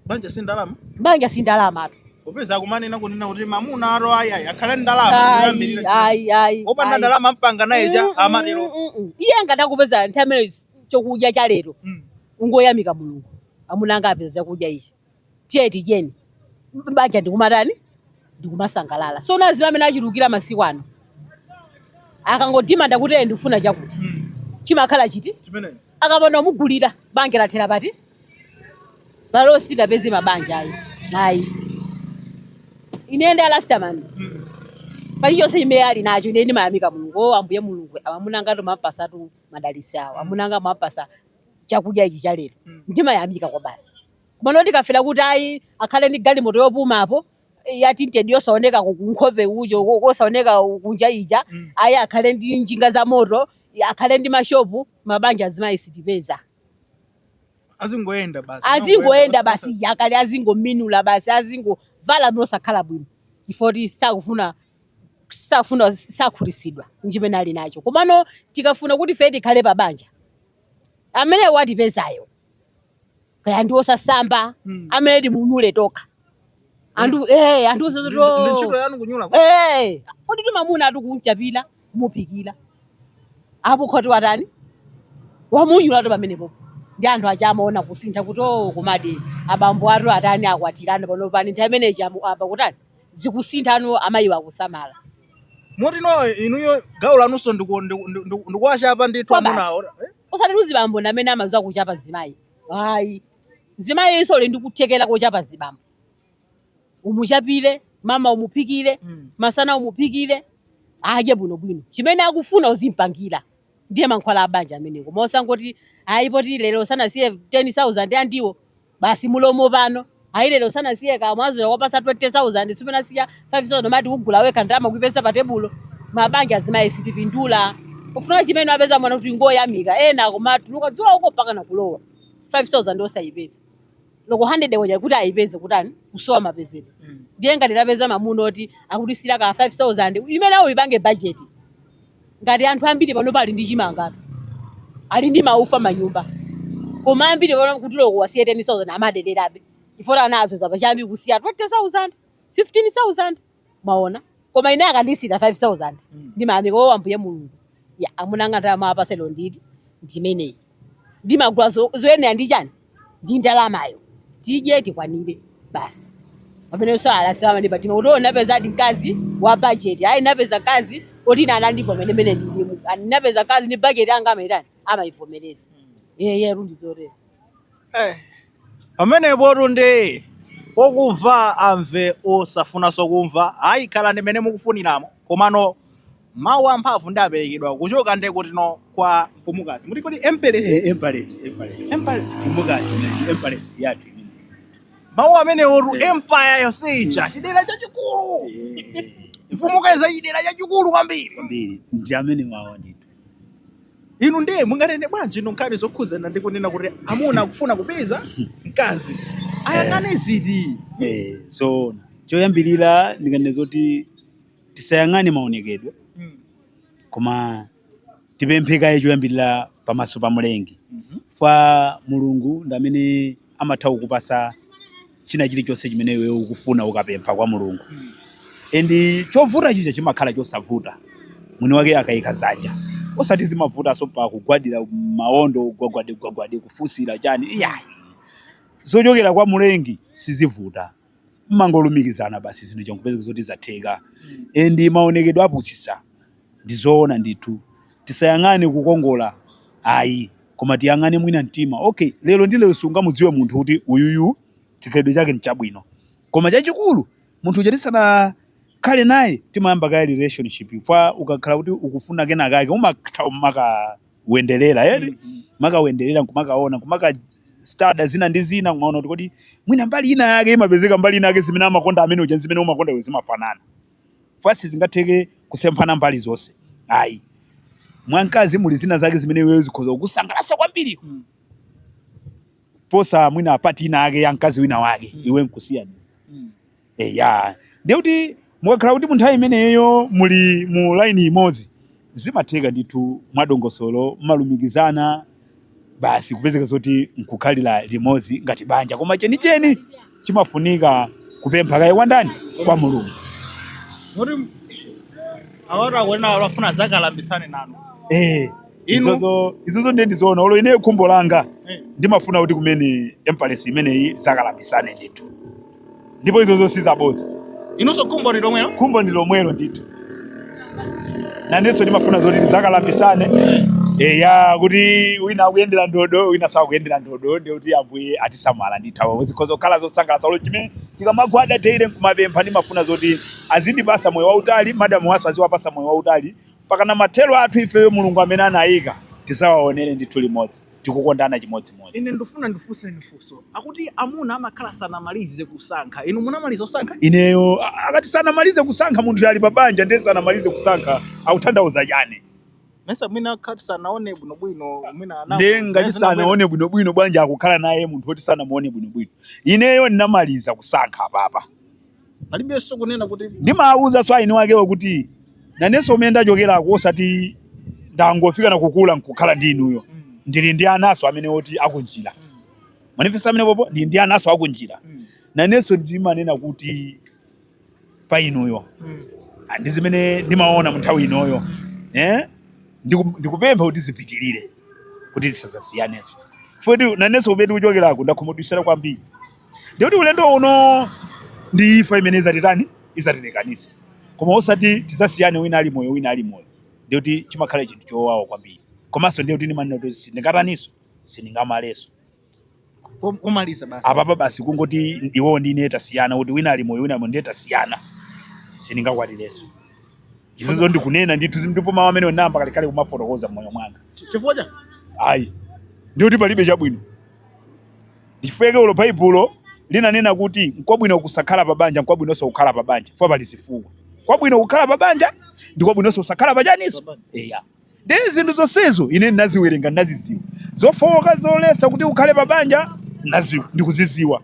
S1: banja si ndalama
S3: banja si ndalama atu
S1: popeza kumanena kunena kuti mamuna aro ayayi akhale ndalama
S3: ayi
S1: opanda ndalama mpanga naye cha amatero
S3: iye angatakupeza nthawi amene chokudya cha lero ungoyamika Mulungu amuna anga apeza chakudya ichi tiye tijeni banja ndikumatani ndikumasangalala so nazipa amene achilukira masiku ano akangodimanda kuti ndikufuna chakuti chimakhala chiti akapanda mugulira banja lathera pati palo sitingapeze mabanja ayi ine ndi alastamani pachiyonse chimene ali nacho ine ndimayamika Mulungu ambuye Mulungu amuna anga tomapasatu madalitso awo amuna anga mapasa chakudya ichi cha lero ndimayamika kwa basi kumano tikafera kuti ayi akhale ndi galimoto yopumapo yati ntedi yosaoneka kunkhope ujo kosaoneka kunja ija ayi akhale ndi njinga za moto akhale ndi mashopu mabanja azimayi sitipeza azingoenda basi yakale azingominula basi azingovala nosakhala bwino ifoti sakhutisidwa njimene ali nacho komano tikafuna kuti fe tikhale pabanja amene watipezayo kaya ndi osasamba amene timunule toka anthu
S1: ntchito yanu kunyula
S3: kodi mamuna atikunchapira kumupikira apo khoti watani wamunyula to pamenepo ndi anthu acha amaona kusintha kuti kumati abambo atu atani akwatirana pano pani nthawi imeneyi apa kutani zikusintha anu amayi akusamala
S1: moti no inuyo gawo lanunso ndikuwachapa ndithu amunawo
S3: usati tuzibambo ndamene amaziwa kuchapa zimayi ayi zimayi isole ndikuthekera kochapa zibambo umuchapire mama umuphikire masana umuphikire adye bwinobwino chimene akufuna uzimpangira ndiye mankhwala abanja ameneko mosangoti ayi poti lero sanasiye 10,000 andiwo basi mulomo pano ayi lero sanasiye kamwazo wapasa 20,000 sipena siya 5,000 mati kugula weka ndama kuipesa pa tebulo mabanja azimayi sitipindula ufuna chimene apeza mwana kuti ngoyamika ena komatu lukadziwa uko paka na kulowa 5,000 osayipeza loko 100 waja kuti ayipeze kutani kusowa mapezero ndiye ngati tapeza mamuno oti akutisira ka 5,000 imene uyipange budget ngati anthu ambiri pano pali ndi chimanga ali ndi maufa manyumba koma ambiri pano kuti loko wasiye 10,000 amadelerabe ifora nazo zapachambi kusiya 20,000 15,000 maona koma ine akandisira 5,000 ndimayamika ambuye Mulungu ya amuna ngati amapaselo nditi ndimeneyi ndimagula zoyenera ndi chani ndi ndalamayo tidye tikwanire basi pamene so alasema ndi patima kuti napeza mkazi wa budget ayi napeza kazi oti nana ndipo mene ndilimu napeza kazi ni budget anga ametani amayivomereza rundi zorera
S1: amene poto ndi okumva amve osafunanso kumva ayi khala ndi mene mukufuniramo komano mawu amphamvu ndi aperekedwa kuchoka ndi kuti no kwa mfumukazi muti kuti
S2: Empress yathu
S1: mawu amene otu empire yosija chidera chachikulu mfumukazi chidera chachikulu kwambiri
S2: ndi amene mawu ndithu
S1: inu ndiye mungatende bwanji ino nkhani zokhuzana ndi kunena kuti amuna akufuna kupeza mkazi ayang'ane ziti
S2: so choyambirira ndikanena kuti tisayang'ane maonekedwe koma tipemphekaye choyambirira pamaso pa Mlengi fa Mulungu ndamene amatha kukupasa china chilichonse chimene iwe ukufuna ukapempha kwa Mulungu endi chovuta chicha chimakhala chosavuta mwini wake akayika dzanja osati zimavuta so pa kugwadira maondo gwagwade kufusira chani iyayi zochokera kwa Mlengi sizivuta mmangolumikizana basi zinthu chakupeza zoti zatheka endi maonekedwe apusisa ndizoona ndithu tisayang'ane kukongola ayi koma tiyang'ane mwina mtima okay lero ndi lero sungamudziwe munthu kuti uyuyu chikhalidwe chake nchabwino koma chachikulu munthu uchatisana khale naye timayamba kaya relationship fa ukakhala kuti ukufuna kena kake umakawenderera makawenderera nkumakaona kumaka stada zina ndi zina umaona kuti kodi mwina mbali ina yake imapezeka mbali ina yake zimene amakonda amene uja zimene umakonda iwe zimafanana fasi zingatheke kusemphana mbali zonse ayi mwankazi muli zina zake zimene iwe zikhoza kukusangalatsa kwambiri posa mwina apati ina ake ya mkazi wina wake iwe nkusiyanisa. Ya ndiye kuti mukakhala kuti munthawi imeneyo muli mu line imodzi zimatheka ndithu mwadongosolo malumikizana basi kupezeka zoti nkukhalira limodzi ngati banja, koma chenicheni chimafunika kupempha kaye ndani kwa Mulungu.
S1: Muri awara wena wafuna zakalambisane nanu.
S2: Izozo ndiye ndizoona olo ine khumbo langa ndimafuna kuti kumene empalesi imeneyi zakalambisane ndithu, ndipo izozo sizabodza.
S1: Inunso khumbo ndi lomwelo?
S2: Khumbo ndi lomwelo ndithu, nanenso ndimafuna zoti zakalambisane. Ya kuti wina akuyendera ndodo wina sakuyendera ndodo, ndiye kuti Ambuye atisamala ndithu zikhoza kukhala zosangalatsa olo chimene tikamagwada teire nkumapempha. Ndimafuna zoti azindipasa moyo wautali, madamu waso aziwapasa moyo wautali pakana mathelo athu ifeyo Mulungu amene anayika tisawaonere ndithu limodzi, tikukondana chimodzimodzi.
S1: Ine ndifuna ndifunse nifunso akuti amuna amakhala sanamalize kusankha, inu munamaliza kusankha?
S2: Ineyo akati sanamalize kusankha munthu ali pabanja ndiye sanamalize kusankha akutanthauza chani?
S1: Mesa mwina khati sanaone bwinobwino mwina ana
S2: ndiye ngati sanaone bwinobwino bwanja akukhala naye munthu oti sanamuone bwinobwino. Ineyo ndinamaliza kusankha apapa,
S1: palibenso kunena kuti
S2: ndimawuza so aine wakewo kuti nanenso umene ndachokerako osati ndangofika nakukula nkukhala ndi inuyo. Ndili ndi anaso amene oti akunjira manifesta amene popo ndi anaso akunjira. Nanenso ndimanena kuti pa inuyo ndi zimene ndimaona mu nthawi inoyo ndikupempha kuti zipitirire kuti zisazasiyaneso, futi nanenso umene kuchokerako ndakhumudwitsira kwambiri. Ndiye kuti ulendo uno ndi ifa imene izatilekanisa, koma osati tizasiyane wina ali moyo wina ali moyo. Ndiye kuti chimakhala chinthu chowawa kwambiri, komanso ndiye kuti ndimanena kuti sindingataniso sindingamaleso
S1: kumaliza basi
S2: apapa basi kungoti iwo ndi ine tasiyana, kuti wina ali moyo wina ali moyo ndiye tasiyana, sindingakwatireso. Izozo ndikunena ndithu ndipo mawu amene onamba kalikale kumafotokoza moyo mwanga.
S1: Chifukwa
S2: ayi ndiye kuti palibe chabwino. Ndifeke ulo Baibulo linanena kuti nkwabwino kusakhala pabanja, nkwabwinonso kukhala pabanja fo pali zifukwa. Kwabwino kukhala pabanja ndi kwabwinonso kusakhala pachaniso. Ndiye zinthu zonsezo ine ndinaziwerenga ndinaziziwa, zofowoka zoletsa kuti ukhale pabanja ndikuziziwa,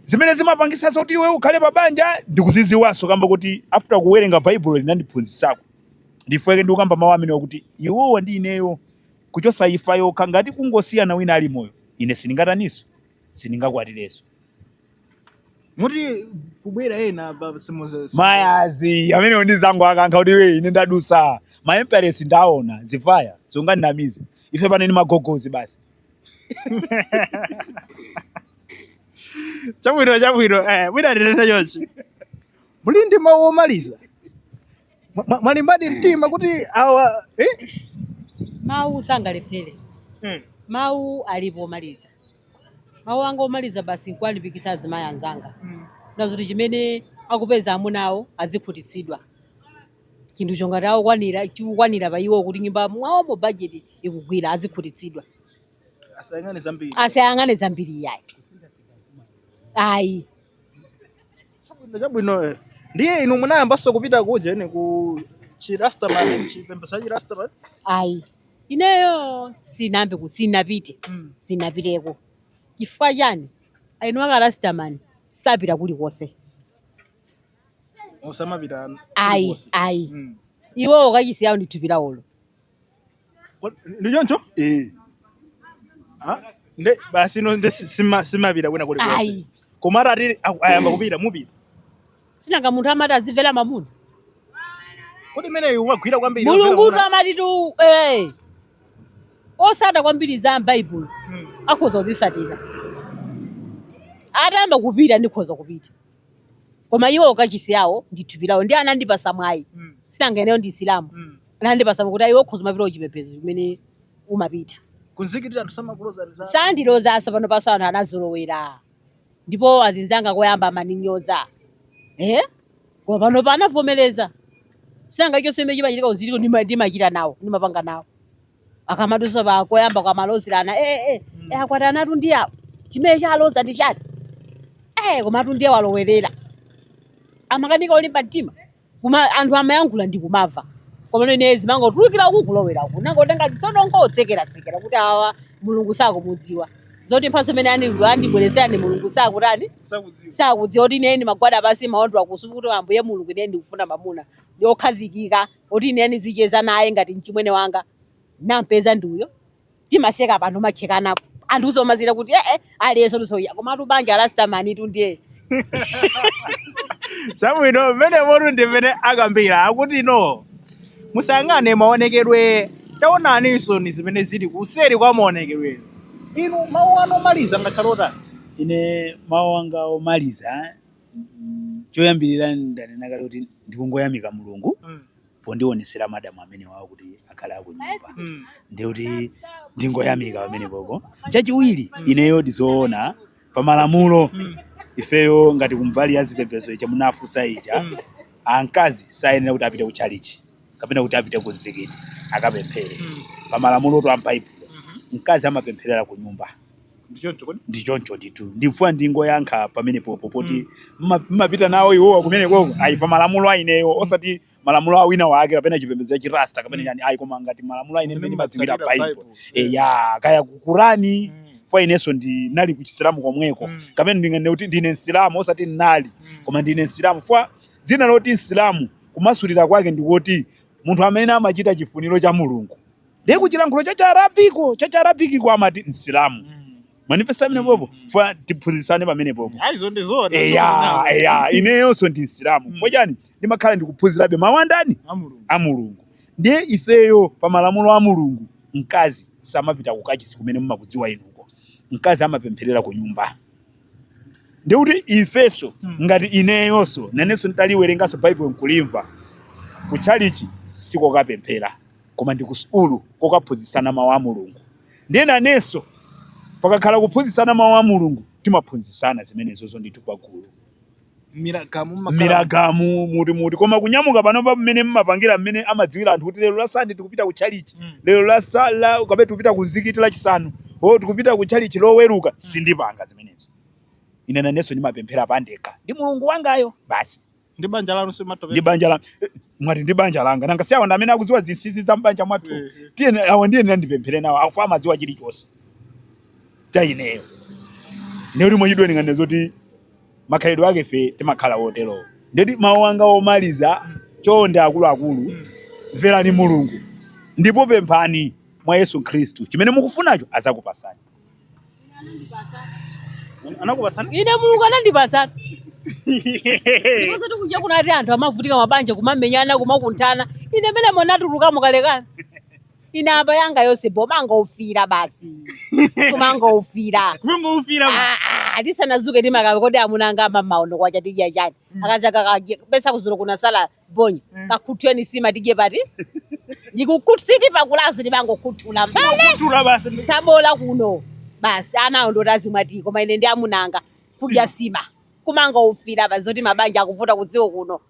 S2: zimene zimapangisa zoti iwe ukhale pabanja ndikuziziwanso, kamba kuti after kuwerenga Baibulo linandiphunzitsako. Ndifeke ndikukamba mawu amene kuti iwowa ndi ineyo kuchosa ifa yokha ngati kungosiyana wina ali moyo, ine sindingataniso sindingakwatireso.
S1: Muti kubwera ena
S2: mayazi amene ndizangu akankha kuti we ine ndadusa maemperesi ndaona zifaya zunganinamize ife pane ni magogozi basi.
S1: Chabwino mwina ndinena chonchi muli ndi mawu omaliza mwalimbadi mtima kuti awa
S3: Mawu sangalephere. Mawu alipo omaliza. Mawu anga omaliza basi nkwalimbikitsa azimayi anzanga nazoti chimene akupeza amunawo azikhutitsidwa. Chinthu chongati chikukwanira pa iwo kuti nyumba mwawomo budget ikugwira azikhutitsidwa. Asayang'ane zambiri yayi. Ayi.
S1: Chabwino ndiye inu munayambanso kupita kuje ni ku chirastaman chipembedzo chirastaman?
S3: Ayi. Ineyo sinapite. Sinapiteko. Chifukwa chani? Ainu akarastaman sapita kulikonse.
S1: Osamapita.
S3: Ayi. Iwo ukachisiyawo ndithupira olo.
S1: Ndichoncho? Nde basi no nde simapita kwina kuli konse.
S3: Ayi.
S1: Koma atati ayamba kupita mupita.
S3: Sinanga munthu amati azimvera mamuna.
S1: Kodi imeneyo umagwira kwambiri.
S3: Mulungu amati tu osada kwambiri za Baibulo akhoza kuzisatira. Atamba kupita ndikhoza kupita. Koma iwo ukachisiyawo ndithupirawo ndi anandipasa mwayi. Sinangeneyo ndi Isilamu. Anandipasa kuti iwo ukhoza mapita uchipembedzo chimene umapita.
S1: Kunzikirira anthu samakuloza nzanga.
S3: Sandiloza pano paso anthu anazolowera. Ndipo azinzanga koyamba amaninyoza. Koma pano panavomereza. Sinanga icho sembe chimachitika uziriko ndimachita nawo, ndimapanga nawo. Akamadusa pa koyamba kwa malozirana akwati anatu ndi awo. Chimene chaloza ndi chati. Koma atu ndiye walowerera. Amakanika olimba mtima. Kuma anthu amayankhula ndi kumava. Koma ine zimangotulukira uku kulowera uku. Nangotenga zisono ngotsekera kuti awa Mulungu sakumudziwa. zoti mphatso imene andibweresera ndi mulungu sakutani sakudziwa kuti ineni magwada pasi maondo akusupu kuti ambuye mulungu ineni ndikufuna mamuna yokhazikika kuti ineni zicheza naye ngati mchimwene wanga nampeza ndiuyo timaseka pano machekanapo anthu uzomazira kuti aliyense lusoya komatu banja alastamani tu ndiye
S1: Chabwino mmene motu ndimene akambira akuti no musayang'ane maonekedwe taonaninso ni zimene zili kuseri kwa maonekedwe. Inu mawu anu omaliza ngakhale otani?
S2: Ine mawu anga omaliza choyambirira ndanena kale kuti ndikungoyamika Mulungu pondionesera madamu amene wawo kuti akhala akunyumba. Ndi kuti ndingoyamika pamene popo. Chachiwiri ineyo ndizoona pamalamulo ifeyo ngati kumbali ya zipembedzo icha munafunsa ija ankazi sayenera kuti apite ku chalichi kapena kuti apite ku zikiti akapemphere. Pamalamulo to ampaipulo mkazi amapempherera ku nyumba. Ndichoncho nditu ndifuna ndingoyankha pamene popo poti mmapita nawo iwowa kumene koko ayi pamalamulo aineyo osati malamulo awina wake kapena chipembedzo cha rasta kapena yani ayi koma ngati malamulo aine mmene madziwira Bible ya kaya kukurani kwa ineso ndinali ku Chisilamu komweko kapena ndingane kuti ndine Msilamu osati ndinali koma ndine Msilamu kwa dzina loti Msilamu kumasulira kwake ndikuti munthu amene amachita chifuniro cha Mulungu ndiye kuchilankhulo cha Arabiki kwa amati Msilamu. Manifesta mene popo fwa tiphunzitsane pamene popo.
S1: Aizo ndizona.
S2: Ineyonso ndi Msilamu. Fwa chani ndimakhala ndikuphunzirabe mawu andani a Mulungu. Ndiye ifeyo pamalamulo a Mulungu mkazi samapita kukachisi kumene mumakudziwa inuko. Mkazi amapempherera ku nyumba. Ndiye kuti ifeso ngati ineyonso nanenso nditaliwerengaso Bible nkulimva ku chalichi siko kapemphera koma ndi ku sukulu kokaphunzitsana mawu a Mulungu. Ndiye nanenso pakakhala kuphunzitsana mawu a Mulungu timaphunzitsana zimenezo ndithu pagulu. Miragamu muti koma kunyamuka panopa mmene mmapangira mmene amadziwira anthu kuti lero la Sunday tikupita ku chalichi lero la sala kapena tikupita ku zikiti la chisanu tikupita ku chalichi loweruka sindipanga zimenezo. Ine nanenso ndimapemphera pandekha ndi Mulungu wangayo basi.
S1: Ndi banja lanu simatope.
S2: Ndi banja langa mwati ndi banja langa nanga siyawo ndamene akudziwa zinsinsi za mbanja mwathu tiye awo ndiye ndandipemphere nawo akufa amadziwa chilichonse taineyo. Ndikuti mwachidwe ndingane zoti makhalidwe ake fe timakhala wotero. Ndikuti mawu anga omaliza chonde akuluakulu mverani Mulungu ndipo pemphani mwa Yesu Khristu chimene mukufunacho azakupasani.
S1: Anakupasani?
S3: Ine Mulungu anandipasani. Ndipo soti kunja kunati anthu amavutika mabanja kumamenyana kumakunthana ine mene monatuluka mukalekana. Ine apa yanga yonse bomanga ufira basi. Kumanga ufira.
S1: Kumanga ufira.
S3: Tisanazuke timakabe kodi amunanga amaondo kwacha tidya chani. Akaza pesa kuzuro kuna sala bonya. Kakuthweni sima tidye pati. Ndikukutsiti pakulazo ndimangokuthula mbale.
S1: Kuthula basi.
S3: Sabola kuno. Basi ana ndo razimati koma ine ndi amunanga kudya sima. Kumanga ufira bazoti mabanja akuvuta kudziwo kuno.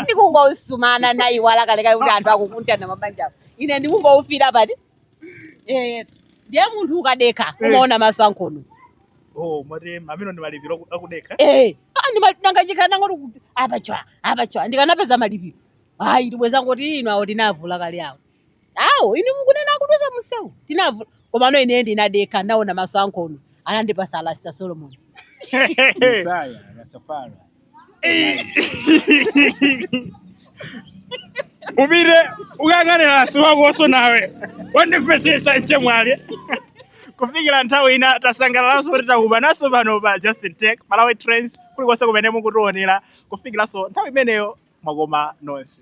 S3: Ndikungosumana nayi wala kaleka kuti anthu akukuntana mabanja. Ine ndikungofira pati. Ndiye munthu ukadekha umaona maso ankono.
S1: Mwati amino ndi malipiro akudekha?
S3: Ndangachikana ngoti apachwa ndikanapeza malipiro. Hayi ndibweza ngoti ino awo tinavula kale awo. Awo ine mukunena akudusa musewu. Tinavula koma no ine ndinadekha ndaona maso ankono. Anandipasa Alasta Solomon.
S2: Messiah, Rastafari.
S1: Ubire ukanganira siwakoso nawe wandifesesa nchemwali kufikira nthawi ina tasangalalaso kuti takuba naso pano pa Justin Tech Malawi Trends kulikonse kumene mukutionera kufikiranso nthawi imeneyo mwakoma nonse.